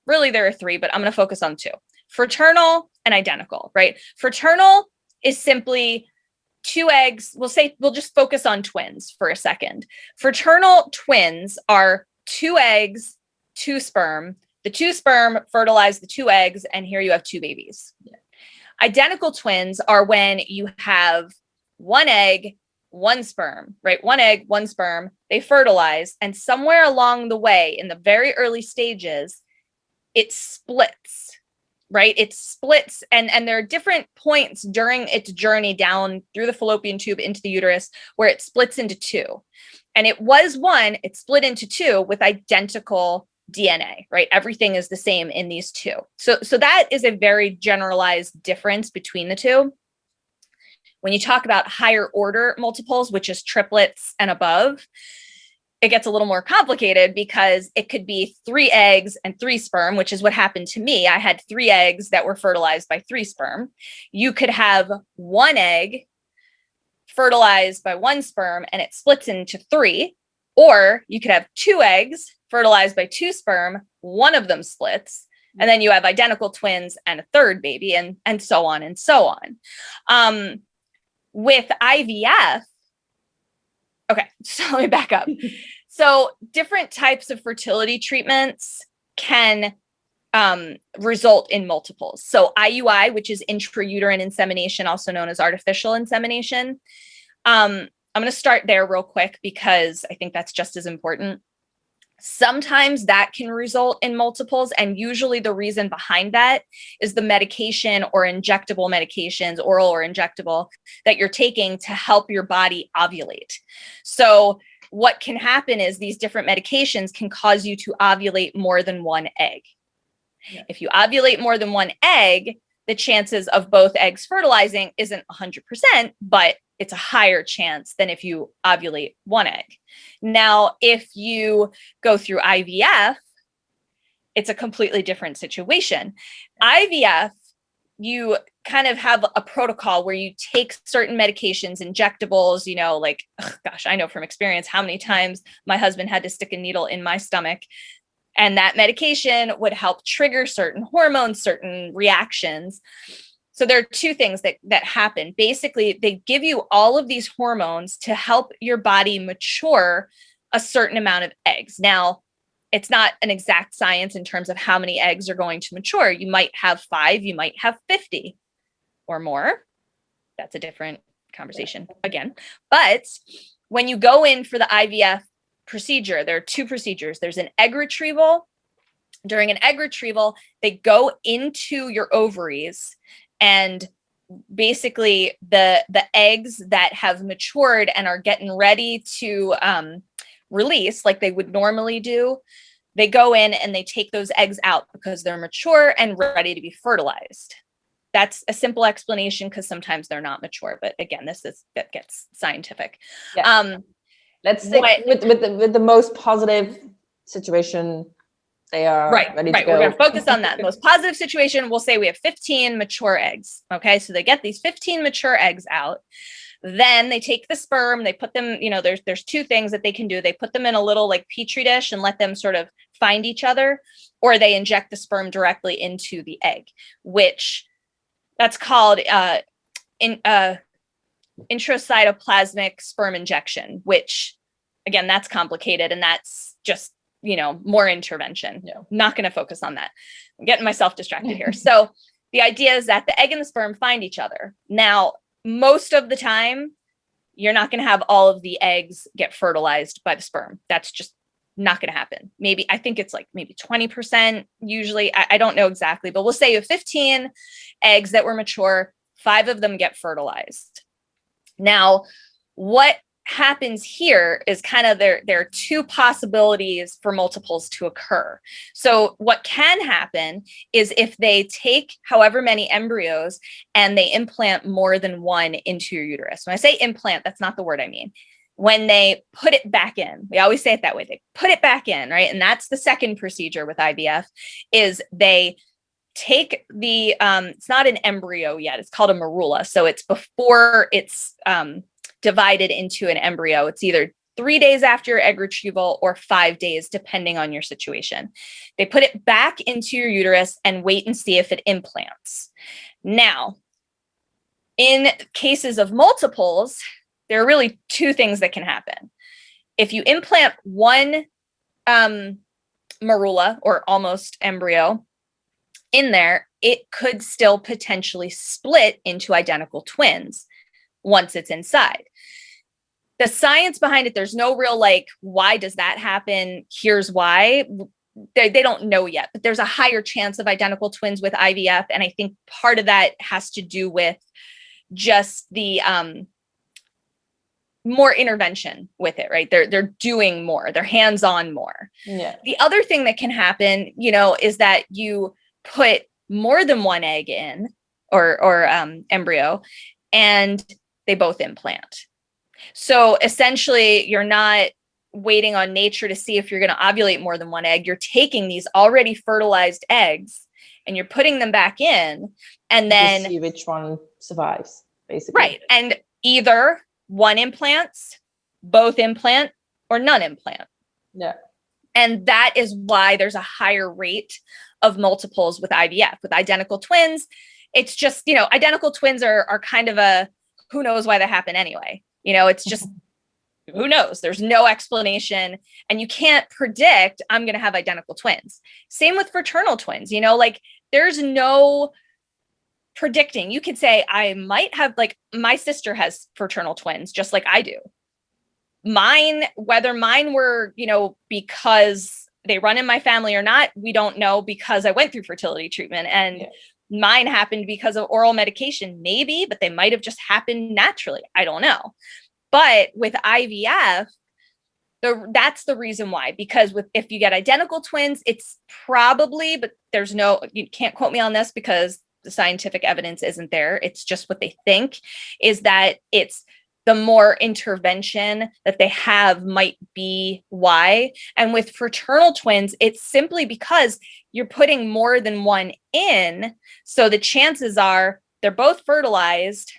Really there are three, but I'm going to focus on two: fraternal and identical, right? Fraternal is simply two eggs. We'll just focus on twins for a second. Fraternal twins are two eggs, two sperm. The two sperm fertilize the two eggs, and here you have two babies. Yeah. Identical twins are when you have one egg, one sperm, right? One egg, one sperm. They fertilize, and somewhere along the way, in the very early stages, it splits. right? It splits, and there are different points during its journey down through the fallopian tube into the uterus where it splits into two. And it was one, it split into two with identical DNA, right? Everything is the same in these two. So that is a very generalized difference between the two. When you talk about higher order multiples, which is triplets and above, it gets a little more complicated because it could be 3 eggs and 3 sperm, which is what happened to me. I had 3 eggs that were fertilized by 3 sperm. You could have 1 egg fertilized by 1 sperm and it splits into 3, or you could have 2 eggs fertilized by 2 sperm, one of them splits, and then you have identical twins and a third baby, and so on and so on. With IVF, okay, so let me back up. So different types of fertility treatments can result in multiples. So IUI, which is intrauterine insemination, also known as artificial insemination. I'm going to start there real quick because I think that's just as important. Sometimes that can result in multiples, and usually the reason behind that is the medication or injectable medications, oral or injectable, that you're taking to help your body ovulate. So what can happen is these different medications can cause you to ovulate more than 1 egg. Yeah. If you ovulate more than 1 egg, the chances of both eggs fertilizing isn't 100%, but it's a higher chance than if you ovulate 1 egg. Now, if you go through IVF, it's a completely different situation. IVF, you kind of have a protocol where you take certain medications, injectables, you know, like, gosh, I know from experience how many times my husband had to stick a needle in my stomach. And that medication would help trigger certain hormones, certain reactions. So there are 2 things that happen. Basically, they give you all of these hormones to help your body mature a certain amount of eggs. Now, it's not an exact science in terms of how many eggs are going to mature. You might have 5, you might have 50 or more. That's a different conversation again. But when you go in for the IVF procedure, there are 2 procedures. There's an egg retrieval. During an egg retrieval, they go into your ovaries, and basically the eggs that have matured and are getting ready to release like they would normally do, they go in and they take those eggs out because they're mature and ready to be fertilized. That's a simple explanation because sometimes they're not mature. But again, that gets scientific. Yeah. Let's stick with the most positive situation. They are ready to go. We're going to focus on that. Most positive situation, we'll say we have 15 mature eggs. Okay, so they get these 15 mature eggs out. Then they take the sperm, they put them, you know, there's 2 things that they can do. They put them in a little like petri dish and let them sort of find each other, or they inject the sperm directly into the egg, which that's called intracytoplasmic sperm injection, which again, that's complicated, and that's just, you know, more intervention. No, not going to focus on that. I'm getting myself distracted here. So the idea is that the egg and the sperm find each other. Now, most of the time, you're not going to have all of the eggs get fertilized by the sperm. That's just not going to happen. Maybe, I think it's like maybe 20% usually. I don't know exactly, but we'll say you have 15 eggs that were mature, 5 of them get fertilized. Now, what happens here is kind of there are 2 possibilities for multiples to occur. So what can happen is if they take however many embryos and they implant more than 1 into your uterus. When I say implant, that's not the word I mean. When they put it back in, we always say it that way, they put it back in, right? And that's the second procedure with IVF, is they take the, it's not an embryo yet, it's called a morula. So it's before it's divided into an embryo. It's either 3 days after your egg retrieval or 5 days, depending on your situation. They put it back into your uterus and wait and see if it implants. Now, in cases of multiples, there are really 2 things that can happen. If you implant 1 morula or almost embryo in there, it could still potentially split into identical twins once it's inside. The science behind it, there's no real like, why does that happen? Here's why. they don't know yet, but there's a higher chance of identical twins with IVF. And I think part of that has to do with just the more intervention with it, right? They're doing more, they're hands-on more. Yeah. The other thing that can happen, is that you put more than one egg in or embryo, and they both implant. So essentially, you're not waiting on nature to see if you're going to ovulate more than one egg. You're taking these already fertilized eggs and you're putting them back in, and then see which one survives, basically. Right. And either one implants, both implant, or none implant. Yeah. And that is why there's a higher rate of multiples with IVF. With identical twins, it's just, identical twins are kind of a, who knows why that happened anyway. It's just, who knows? There's no explanation, and you can't predict I'm going to have identical twins. Same with fraternal twins, there's no predicting. You could say I might have, my sister has fraternal twins just like I do. Whether mine were, because they run in my family or not, we don't know, because I went through fertility treatment, and mine happened because of oral medication, maybe, but they might have just happened naturally. I don't know. But with IVF, that's the reason why, because if you get identical twins, it's probably, but you can't quote me on this because the scientific evidence isn't there. It's just what they think, is that it's the more intervention that they have might be why. And with fraternal twins, it's simply because you're putting more than one in. So the chances are they're both fertilized.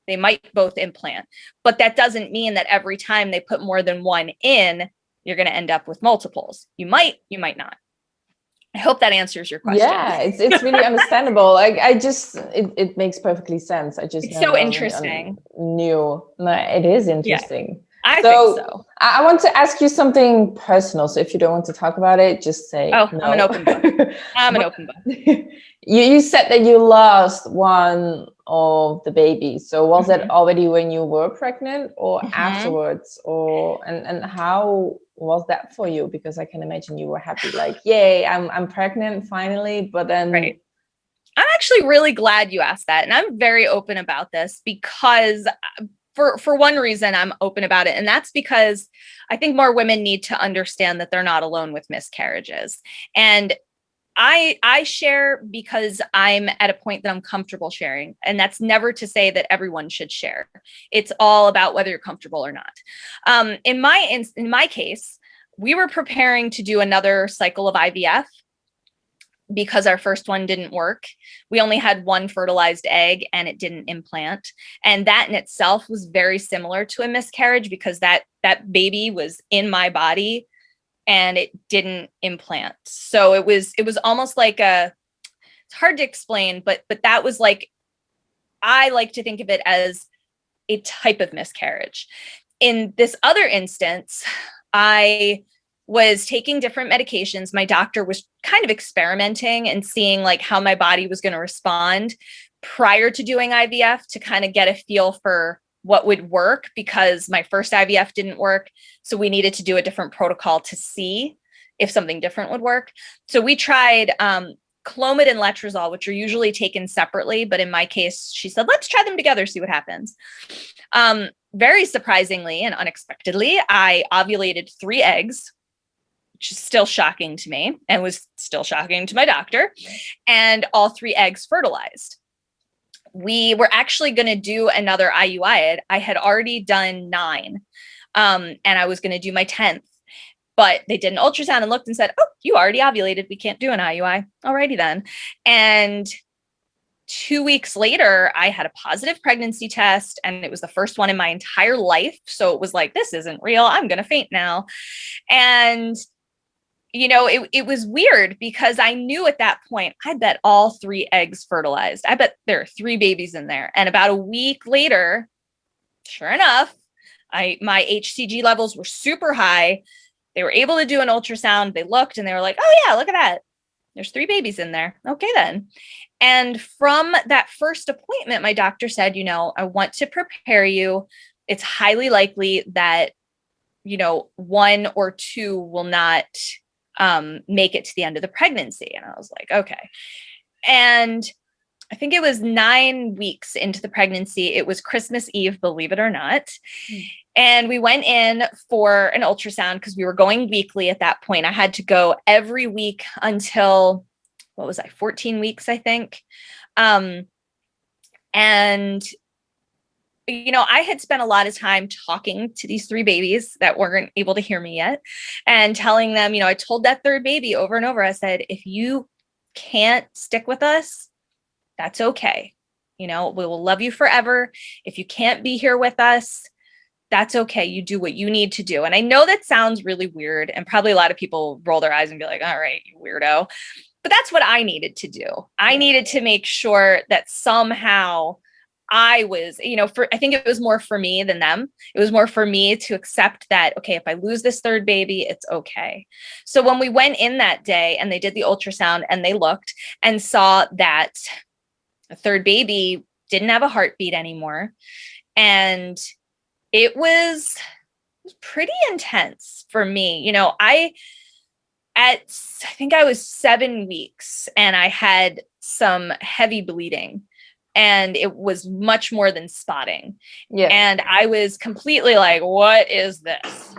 They might both implant, but that doesn't mean that every time they put more than one in, you're going to end up with multiples. You might not. I hope that answers your question. Yeah, it's really understandable. It makes perfectly sense. It's so interesting. No, it is interesting. Yeah, I think so. I want to ask you something personal. So if you don't want to talk about it, just say no. I'm an open book. I'm an open book. You said that you lost one of the babies. So was that already when you were pregnant or afterwards? And how was that for you? Because I can imagine you were happy, like, yay, I'm pregnant finally. But then right. I'm actually really glad you asked that. And I'm very open about this because for one reason I'm open about it. And that's because I think more women need to understand that they're not alone with miscarriages. And I share because I'm at a point that I'm comfortable sharing. And that's never to say that everyone should share. It's all about whether you're comfortable or not. In my case, we were preparing to do another cycle of IVF because our first one didn't work. We only had one fertilized egg and it didn't implant. And that in itself was very similar to a miscarriage because that baby was in my body and it didn't implant. So it was almost like it's hard to explain, but that was like, I like to think of it as a type of miscarriage. In this other instance, I was taking different medications. My doctor was kind of experimenting and seeing like how my body was going to respond prior to doing IVF to kind of get a feel for what would work, because my first IVF didn't work. So we needed to do a different protocol to see if something different would work. So we tried Clomid and Letrozole, which are usually taken separately. But in my case, she said, let's try them together, see what happens. Very surprisingly and unexpectedly, I ovulated 3 eggs, which is still shocking to me and was still shocking to my doctor. And all 3 eggs fertilized. We were actually going to do another IUI. I had already done 9, and I was going to do my 10th, but they did an ultrasound and looked and said, oh, you already ovulated. We can't do an IUI. Alrighty then. And 2 weeks later, I had a positive pregnancy test, and it was the first one in my entire life. So it was like, this isn't real. I'm going to faint now. And it was weird because I knew at that point, I bet all 3 eggs fertilized. I bet there are 3 babies in there. And about a week later, sure enough, my HCG levels were super high. They were able to do an ultrasound. They looked and they were like, oh yeah, look at that. There's 3 babies in there. Okay, then. And from that first appointment, my doctor said, I want to prepare you. It's highly likely that, 1 or 2 will not make it to the end of the pregnancy. And I was like, okay. And I think it was 9 weeks into the pregnancy. It was Christmas Eve, believe it or not. And we went in for an ultrasound because we were going weekly at that point. I had to go every week until, 14 weeks, I think. And, I had spent a lot of time talking to these 3 babies that weren't able to hear me yet and telling them, I told that 3rd baby over and over, I said, if you can't stick with us, that's okay. We will love you forever. If you can't be here with us, that's okay. You do what you need to do. And I know that sounds really weird, and probably a lot of people roll their eyes and be like, all right, you weirdo. But that's what I needed to do. I needed to make sure that somehow I was, I think it was more for me than them. It was more for me to accept that, okay, if I lose this 3rd baby, it's okay. So when we went in that day and they did the ultrasound and they looked and saw that the 3rd baby didn't have a heartbeat anymore. And it was pretty intense for me. I think I was 7 weeks and I had some heavy bleeding, and it was much more than spotting. Yeah. And I was completely like, what is this?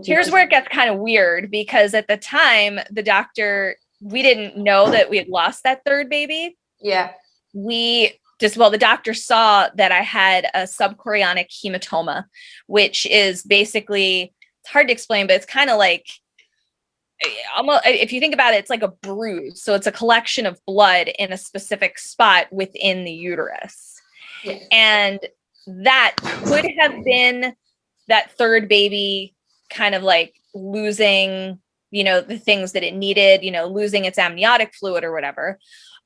Here's where it gets kind of weird, because at the time, the doctor, we didn't know that we had lost that 3rd baby. Yeah. The doctor saw that I had a subchorionic hematoma, which is basically, it's hard to explain, but it's kind of like, almost, if you think about it, it's like a bruise. So it's a collection of blood in a specific spot within the uterus. Yes. And that could have been that 3rd baby kind of like losing, the things that it needed, losing its amniotic fluid or whatever.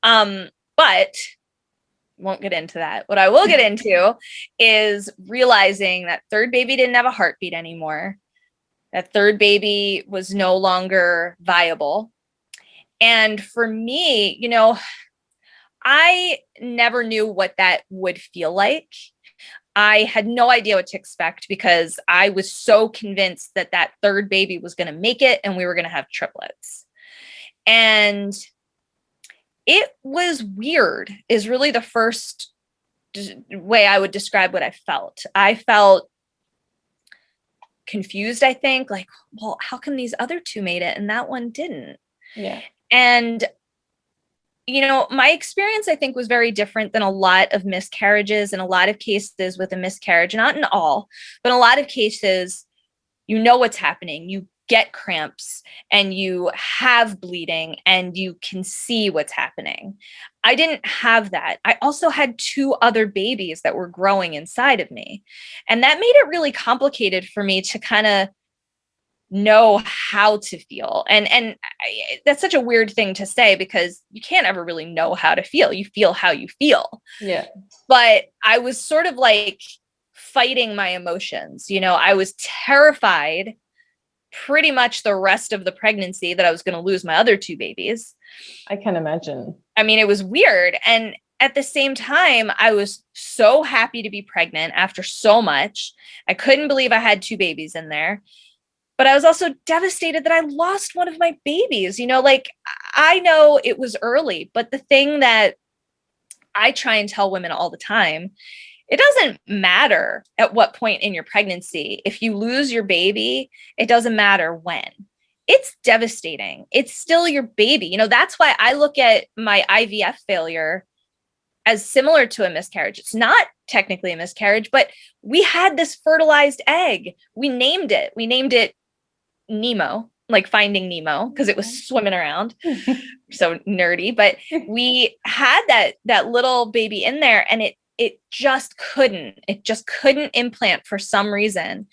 But won't get into that. What I will get into is realizing that 3rd baby didn't have a heartbeat anymore. That 3rd baby was no longer viable. And for me, I never knew what that would feel like. I had no idea what to expect because I was so convinced that that 3rd baby was going to make it and we were going to have triplets. And it was weird, is really the first way I would describe what I felt. I felt confused, I think, like, well, how come these other 2 made it and that one didn't? Yeah. And, my experience, I think, was very different than a lot of miscarriages. In a lot of cases with a miscarriage, not in all, but in a lot of cases, what's happening. You get cramps and you have bleeding and you can see what's happening. I didn't have that. I also had 2 other babies that were growing inside of me. And that made it really complicated for me to kind of know how to feel. And that's such a weird thing to say because you can't ever really know how to feel. You feel how you feel. Yeah. But I was sort of like fighting my emotions. I was terrified pretty much the rest of the pregnancy that I was going to lose my other 2 babies. I can imagine. I mean, it was weird. And at the same time, I was so happy to be pregnant after so much. I couldn't believe I had 2 babies in there. But I was also devastated that I lost one of my babies. I know it was early, but the thing that I try and tell women all the time, it doesn't matter at what point in your pregnancy. If you lose your baby, it doesn't matter when. It's devastating. It's still your baby. That's why I look at my IVF failure as similar to a miscarriage. It's not technically a miscarriage, but we had this fertilized egg. We named it Nemo, like Finding Nemo, because it was swimming around. So nerdy, but we had that little baby in there, and it just couldn't implant for some reason.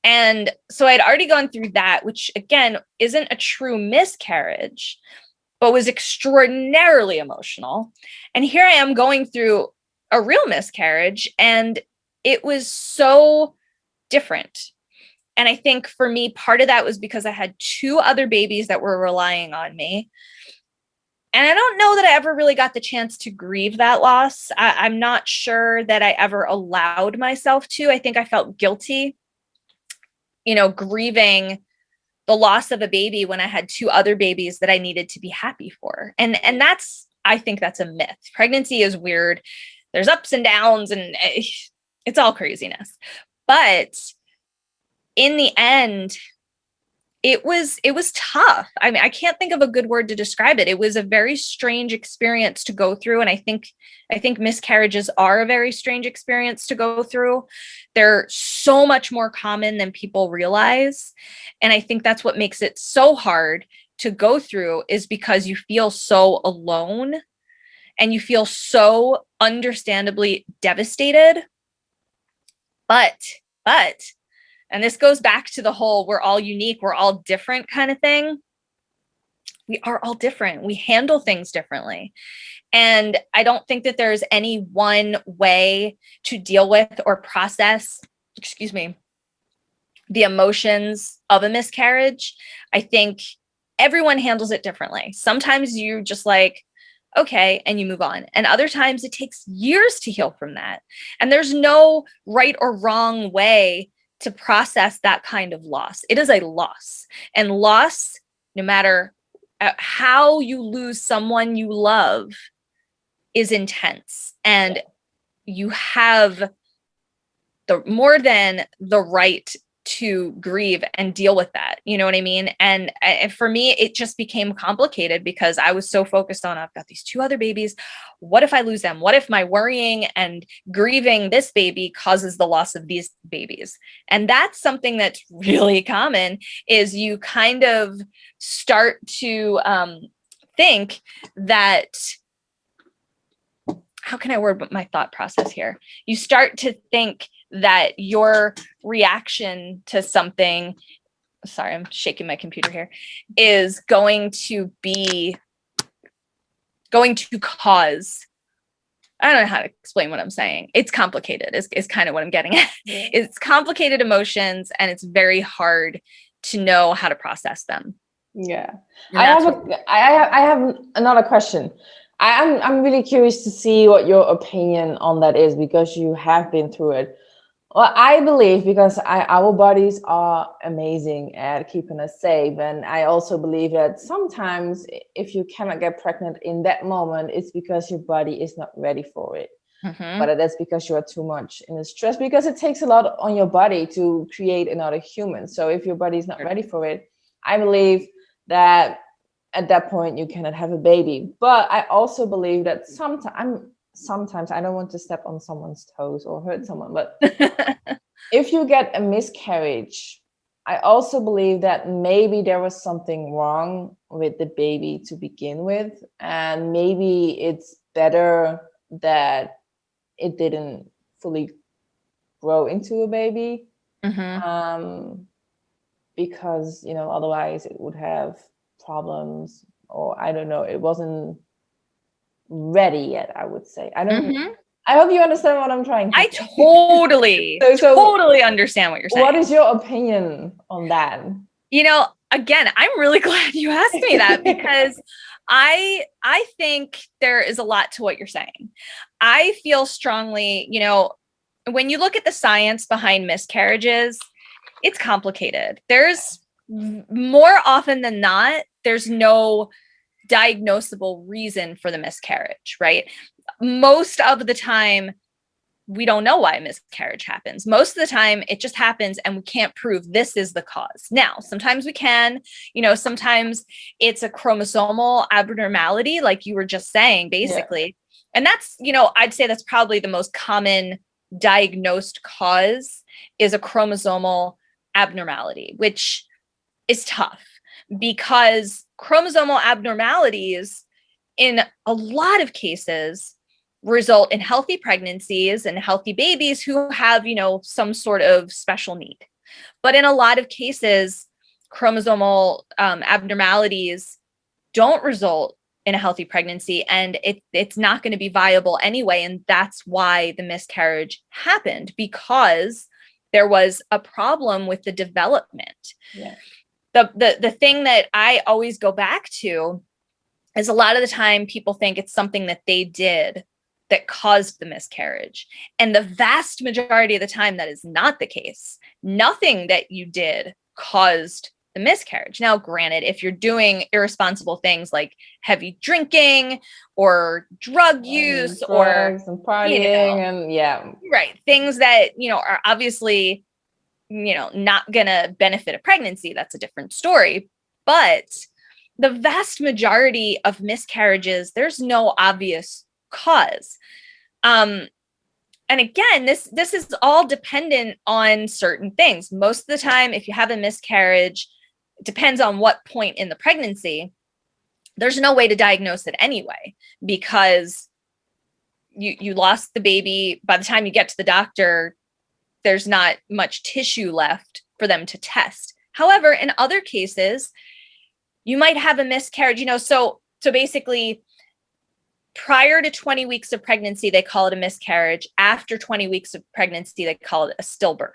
And so I'd already gone through that, which again isn't a true miscarriage, but was extraordinarily emotional. And here I am going through a real miscarriage, and it was so different. And I think for me, part of that was because I had 2 other babies that were relying on me. And I don't know that I ever really got the chance to grieve that loss. I'm not sure that I ever allowed myself to. I think I felt guilty, grieving the loss of a baby when I had 2 other babies that I needed to be happy for. And that's, I think that's a myth. Pregnancy is weird. There's ups and downs and it's all craziness. But in the end, it was tough. I mean, I can't think of a good word to describe it. It was a very strange experience to go through. And I think miscarriages are a very strange experience to go through. They're so much more common than people realize. And I think that's what makes it so hard to go through, is because you feel so alone and you feel so understandably devastated. But and this goes back to the whole we're all unique, we're all different kind of thing. We are all different. We handle things differently. And I don't think that there's any one way to deal with or process, the emotions of a miscarriage. I think everyone handles it differently. Sometimes you're just like, okay, and you move on. And other times it takes years to heal from that. And there's no right or wrong way to process that kind of loss. It is a loss. And loss, no matter how you lose someone you love, is intense. And you have the more than the right to grieve and deal with that. You know what I mean? And for me, it just became complicated because I was so focused on, I've got these 2 other babies. What if I lose them? What if my worrying and grieving this baby causes the loss of these babies? And that's something that's really common, is you kind of start to think that, how can I word my thought process here? You start to think that your reaction to something, sorry, I'm shaking my computer here, is going to cause, I don't know how to explain what I'm saying. It's complicated is kind of what I'm getting at. Yeah. It's complicated emotions, and it's very hard to know how to process them. Yeah. I have another question. I'm really curious to see what your opinion on that is, because you have been through it. Well, I believe, because our bodies are amazing at keeping us safe. And I also believe that sometimes if you cannot get pregnant in that moment, it's because your body is not ready for it. Mm-hmm. But that's because you are too much in the stress, because it takes a lot on your body to create another human. So if your body is not ready for it, I believe that at that point you cannot have a baby. But I also believe that sometimes I don't want to step on someone's toes or hurt someone, but if you get a miscarriage, I also believe that maybe there was something wrong with the baby to begin with, and maybe it's better that it didn't fully grow into a baby. Mm-hmm. Because otherwise it would have problems, or I don't know, it wasn't ready yet, I would say. I don't. Mm-hmm. I hope you understand what I'm trying to say. I totally totally understand what you're saying. What is your opinion on that? Again, I'm really glad you asked me that, because I think there is a lot to what you're saying. I feel strongly, when you look at the science behind miscarriages, it's complicated. There's more often than not, there's no diagnosable reason for the miscarriage, right? Most of the time, we don't know why a miscarriage happens. Most of the time, it just happens and we can't prove this is the cause. Now, sometimes we can, sometimes it's a chromosomal abnormality, like you were just saying, basically. Yeah. And that's, I'd say that's probably the most common diagnosed cause, is a chromosomal abnormality, which is tough, because chromosomal abnormalities in a lot of cases result in healthy pregnancies and healthy babies who have, some sort of special need. But in a lot of cases, chromosomal abnormalities don't result in a healthy pregnancy, and it's not going to be viable anyway. And that's why the miscarriage happened, because there was a problem with the development. Yeah. The thing that I always go back to is, a lot of the time people think it's something that they did that caused the miscarriage. And the vast majority of the time, that is not the case. Nothing that you did caused the miscarriage. Now, granted, if you're doing irresponsible things like heavy drinking or drug use drugs or, and partying and right, things that, are obviously, not gonna benefit a pregnancy, that's a different story. But the vast majority of miscarriages, there's no obvious cause. And again, this is all dependent on certain things. Most of the time, if you have a miscarriage, it depends on what point in the pregnancy. There's no way to diagnose it anyway, because you lost the baby. By the time you get to the doctor, there's not much tissue left for them to test. However, in other cases, you might have a miscarriage, so basically, prior to 20 weeks of pregnancy, they call it a miscarriage. After 20 weeks of pregnancy, they call it a stillbirth.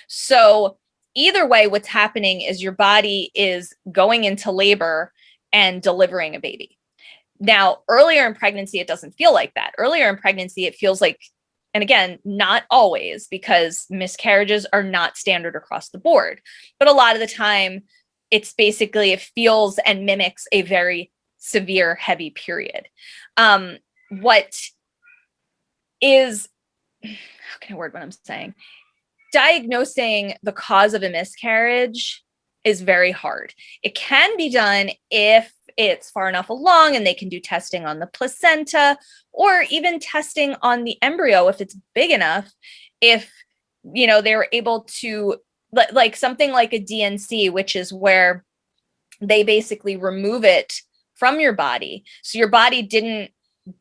So either way, what's happening is your body is going into labor and delivering a baby. Now, earlier in pregnancy, it doesn't feel like that. Earlier in pregnancy, it feels like, and again, not always, because miscarriages are not standard across the board, but a lot of the time, it's basically, it feels and mimics a very severe, heavy period. What is, how can I word what I'm saying? Diagnosing the cause of a miscarriage is very hard. It can be done if it's far enough along and they can do testing on the placenta, or even testing on the embryo if it's big enough. If, they're able to, like something like a DNC, which is where they basically remove it from your body. So your body didn't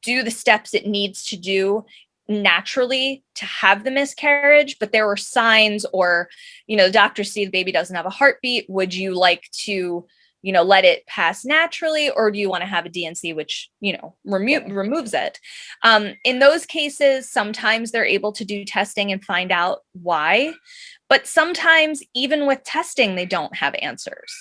do the steps it needs to do naturally to have the miscarriage, but there were signs, or, the doctors see the baby doesn't have a heartbeat. Would you like to, let it pass naturally, or do you want to have a DNC, which, removes it? In those cases, sometimes they're able to do testing and find out why, but sometimes even with testing, they don't have answers.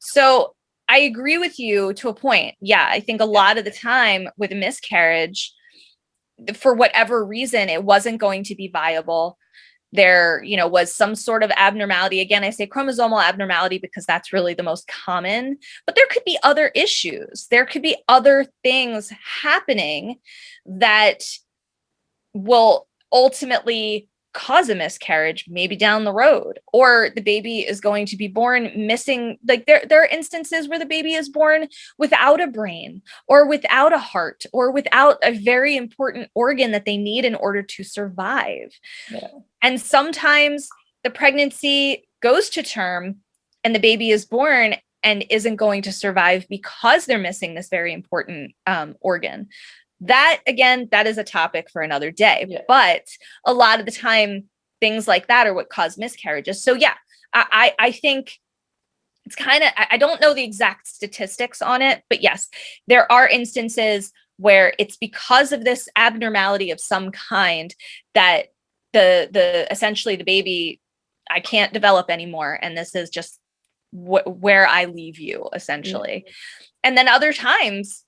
So I agree with you to a point. Yeah, I think a lot of the time with a miscarriage, for whatever reason, it wasn't going to be viable. There, was some sort of abnormality. Again, I say chromosomal abnormality because that's really the most common, but there could be other issues. There could be other things happening that will ultimately cause a miscarriage, maybe down the road, or the baby is going to be born missing. Like there are instances where the baby is born without a brain, or without a heart, or without a very important organ that they need in order to survive. Yeah. And sometimes the pregnancy goes to term and the baby is born and isn't going to survive because they're missing this very important organ. That, again, that is a topic for another day. Yeah. But a lot of the time, things like that are what cause miscarriages. So yeah, I think it's kind of, I don't know the exact statistics on it, but yes, there are instances where it's because of this abnormality of some kind that the essentially the baby, I can't develop anymore. And this is just where I leave you, essentially. Mm-hmm. And then other times,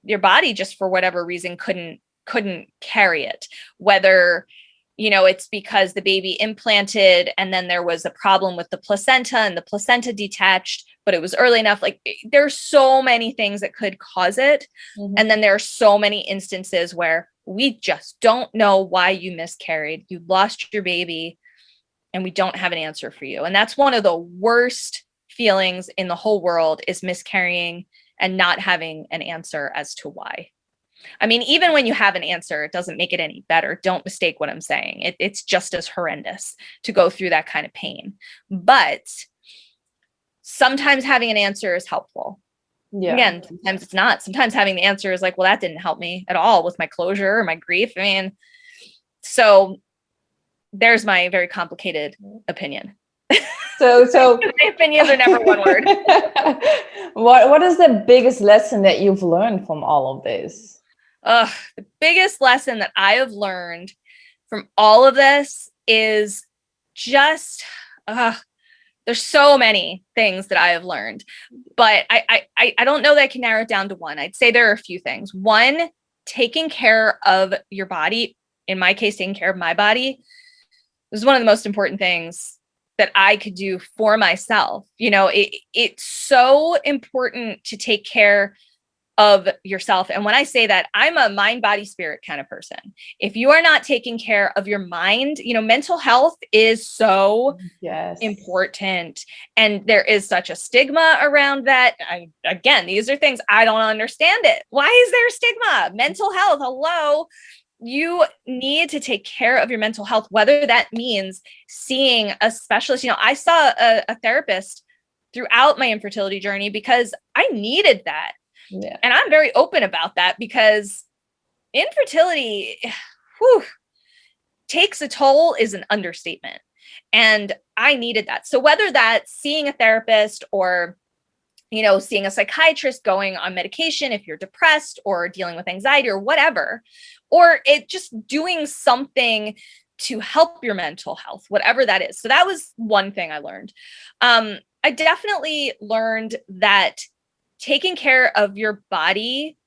your body just for whatever reason couldn't carry it, whether it's because the baby implanted and then there was a problem with the placenta and the placenta detached, but it was early enough. Like there's so many things that could cause it. Mm-hmm. And then there are so many instances where we just don't know why you miscarried, you lost your baby, and we don't have an answer for you. And that's one of the worst feelings in the whole world, is miscarrying and not having an answer as to why. I mean, even when you have an answer, it doesn't make it any better. Don't mistake what I'm saying. It's just as horrendous to go through that kind of pain. But sometimes having an answer is helpful. Yeah. Again, sometimes it's not. Sometimes having the answer is like, well, that didn't help me at all with my closure or my grief. I mean, so there's my very complicated opinion. So my opinions are never one word. What is the biggest lesson that you've learned from all of this? The biggest lesson that I have learned from all of this is just, there's so many things that I have learned, but I don't know that I can narrow it down to one. I'd say there are a few things. One, taking care of your body. In my case, taking care of my body. This is one of the most important things that I could do for myself. You know, it's so important to take care of yourself. And when I say that, I'm a mind, body, spirit kind of person. If you are not taking care of your mind, you know, mental health is so important. And there is such a stigma around that. Again, these are things I don't understand it. Why is there a stigma? Mental health, hello. You need to take care of your mental health, whether that means seeing a specialist. You know, I saw a therapist throughout my infertility journey because I needed that. Yeah. And I'm very open about that because infertility takes a toll is an understatement. And I needed that. So whether that's seeing a therapist or, you know, seeing a psychiatrist, going on medication if you're depressed or dealing with anxiety or whatever, or it just doing something to help your mental health, whatever that is. So that was one thing I learned. I definitely learned that taking care of your body,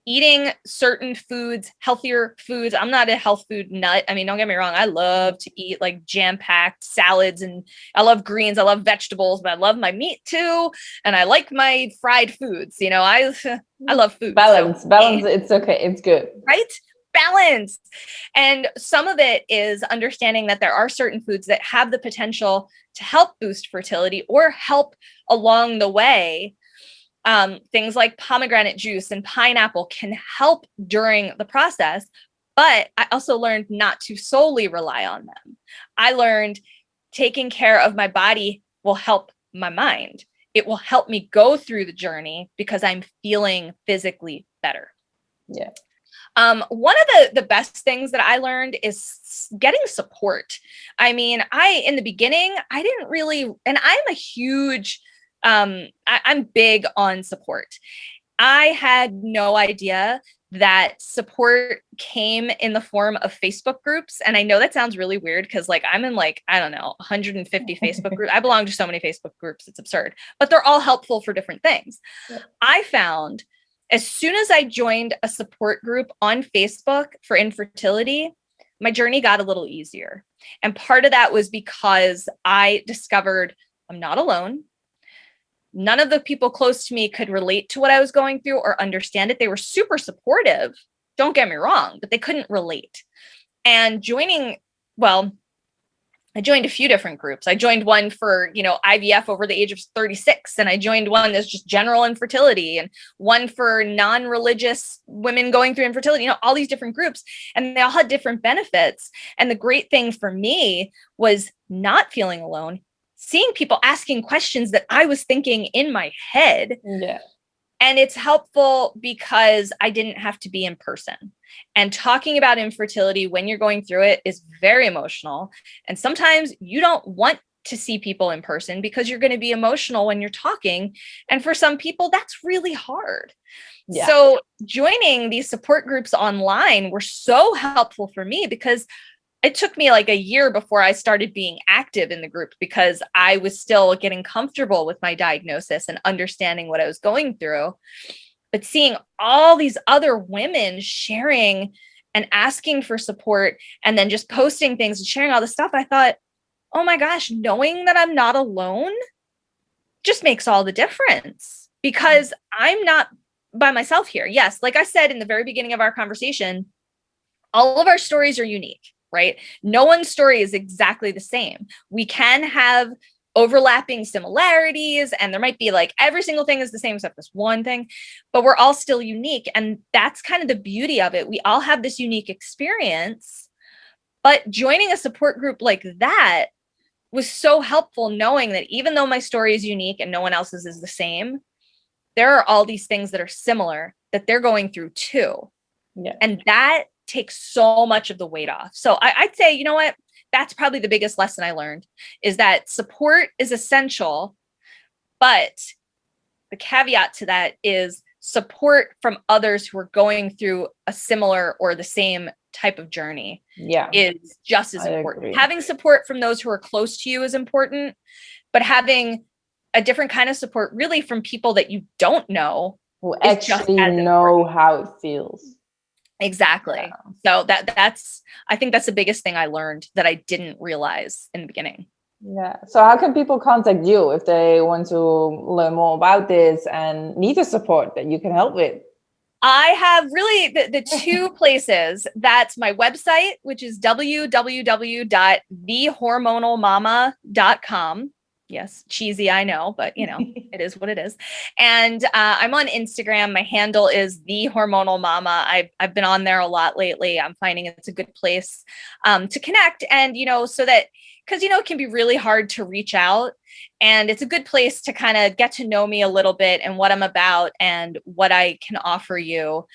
eating certain foods, healthier foods. I'm not a health food nut. I mean, don't get me wrong. I love to eat like jam-packed salads and I love greens. I love vegetables, but I love my meat too. And I like my fried foods. You know, I love food. Balance. It's okay. It's good. Right? Balance. And some of it is understanding that there are certain foods that have the potential to help boost fertility or help along the way. Things like pomegranate juice and pineapple can help during the process, but I also learned not to solely rely on them. I learned taking care of my body will help my mind. It will help me go through the journey because I'm feeling physically better. Yeah. One of the best things that I learned is getting support. I mean, in the beginning, I didn't really, and I'm a huge, I'm big on support. I had no idea that support came in the form of Facebook groups. And I know that sounds really weird because like I'm in like, I don't know, 150 Facebook groups. I belong to so many Facebook groups. It's absurd, but they're all helpful for different things. Yeah. I found as soon as I joined a support group on Facebook for infertility, my journey got a little easier. And part of that was because I discovered I'm not alone. None of the people close to me could relate to what I was going through or understand it. They were super supportive. Don't get me wrong, but they couldn't relate. And I joined a few different groups. I joined one for, you know, IVF over the age of 36. And I joined one that's just general infertility and one for non-religious women going through infertility, you know, all these different groups. And they all had different benefits. And the great thing for me was not feeling alone, seeing people asking questions that I was thinking in my head. Yeah. And it's helpful because I didn't have to be in person. And talking about infertility when you're going through it is very emotional. And sometimes you don't want to see people in person because you're going to be emotional when you're talking. And for some people, that's really hard. Yeah. So joining these support groups online were so helpful for me because it took me like a year before I started being active in the group because I was still getting comfortable with my diagnosis and understanding what I was going through. But seeing all these other women sharing and asking for support and then just posting things and sharing all this stuff, I thought, oh my gosh, knowing that I'm not alone just makes all the difference because I'm not by myself here. Yes, like I said in the very beginning of our conversation, all of our stories are unique. Right? No one's story is exactly the same. We can have overlapping similarities and there might be like every single thing is the same except this one thing, but we're all still unique. And that's kind of the beauty of it. We all have this unique experience, but joining a support group like that was so helpful knowing that even though my story is unique and no one else's is the same, there are all these things that are similar that they're going through too. Yeah. And that takes so much of the weight off. So I'd say, you know what, that's probably the biggest lesson I learned is that support is essential, but the caveat to that is support from others who are going through a similar or the same type of journey is just as important. Agree. Having support from those who are close to you is important, but having a different kind of support really from people that you don't know who actually know how it feels. Exactly. Yeah. So that's I think that's the biggest thing I learned that I didn't realize in the beginning. Yeah. So how can people contact you if they want to learn more about this and need the support that you can help with? I have really the two places. That's my website, which is www.thehormonalmama.com. Yes, cheesy, I know, but it is what it is. And I'm on Instagram. My handle is the Hormonal Mama. I've been on there a lot lately. I'm finding it's a good place to connect, and so that because it can be really hard to reach out, and it's a good place to kind of get to know me a little bit and what I'm about and what I can offer you,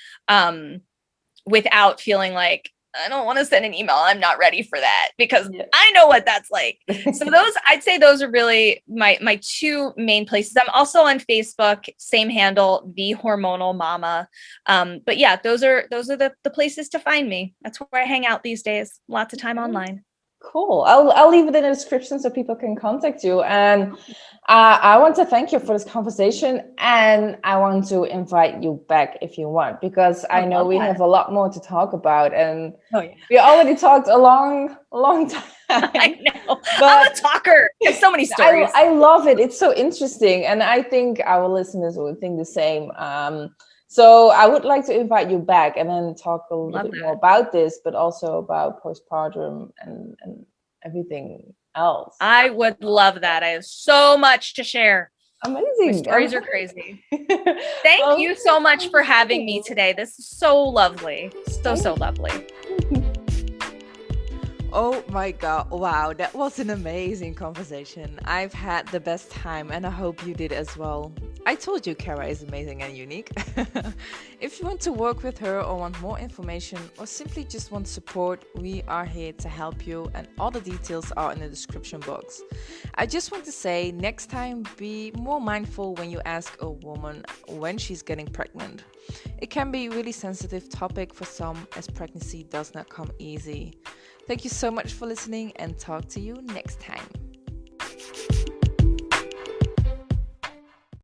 without feeling like I don't want to send an email. I'm not ready for that, because I know what that's like. So I'd say those are really my two main places. I'm also on Facebook, same handle, the Hormonal Mama. But yeah, those are the places to find me. That's where I hang out these days. Lots of time online. Cool. I'll leave it in the description so people can contact you. And I want to thank you for this conversation, and I want to invite you back if you want, because I know we have a lot more to talk about, and we already talked a long time. I know. I'm a talker. I have so many stories. I love it. It's so interesting, and I think our listeners will think the same. So I would like to invite you back and then talk a little bit more about this, but also about postpartum and everything else. I would love that. I have so much to share. Amazing. My stories are crazy. Thank you so much for having me today. This is so lovely. So lovely. Oh my God. Wow. That was an amazing conversation. I've had the best time, and I hope you did as well. I told you Cara is amazing and unique. If you want to work with her or want more information or simply just want support, we are here to help you, and all the details are in the description box. I just want to say, next time, be more mindful when you ask a woman when she's getting pregnant. It can be a really sensitive topic for some, as pregnancy does not come easy. Thank you so much for listening, and talk to you next time.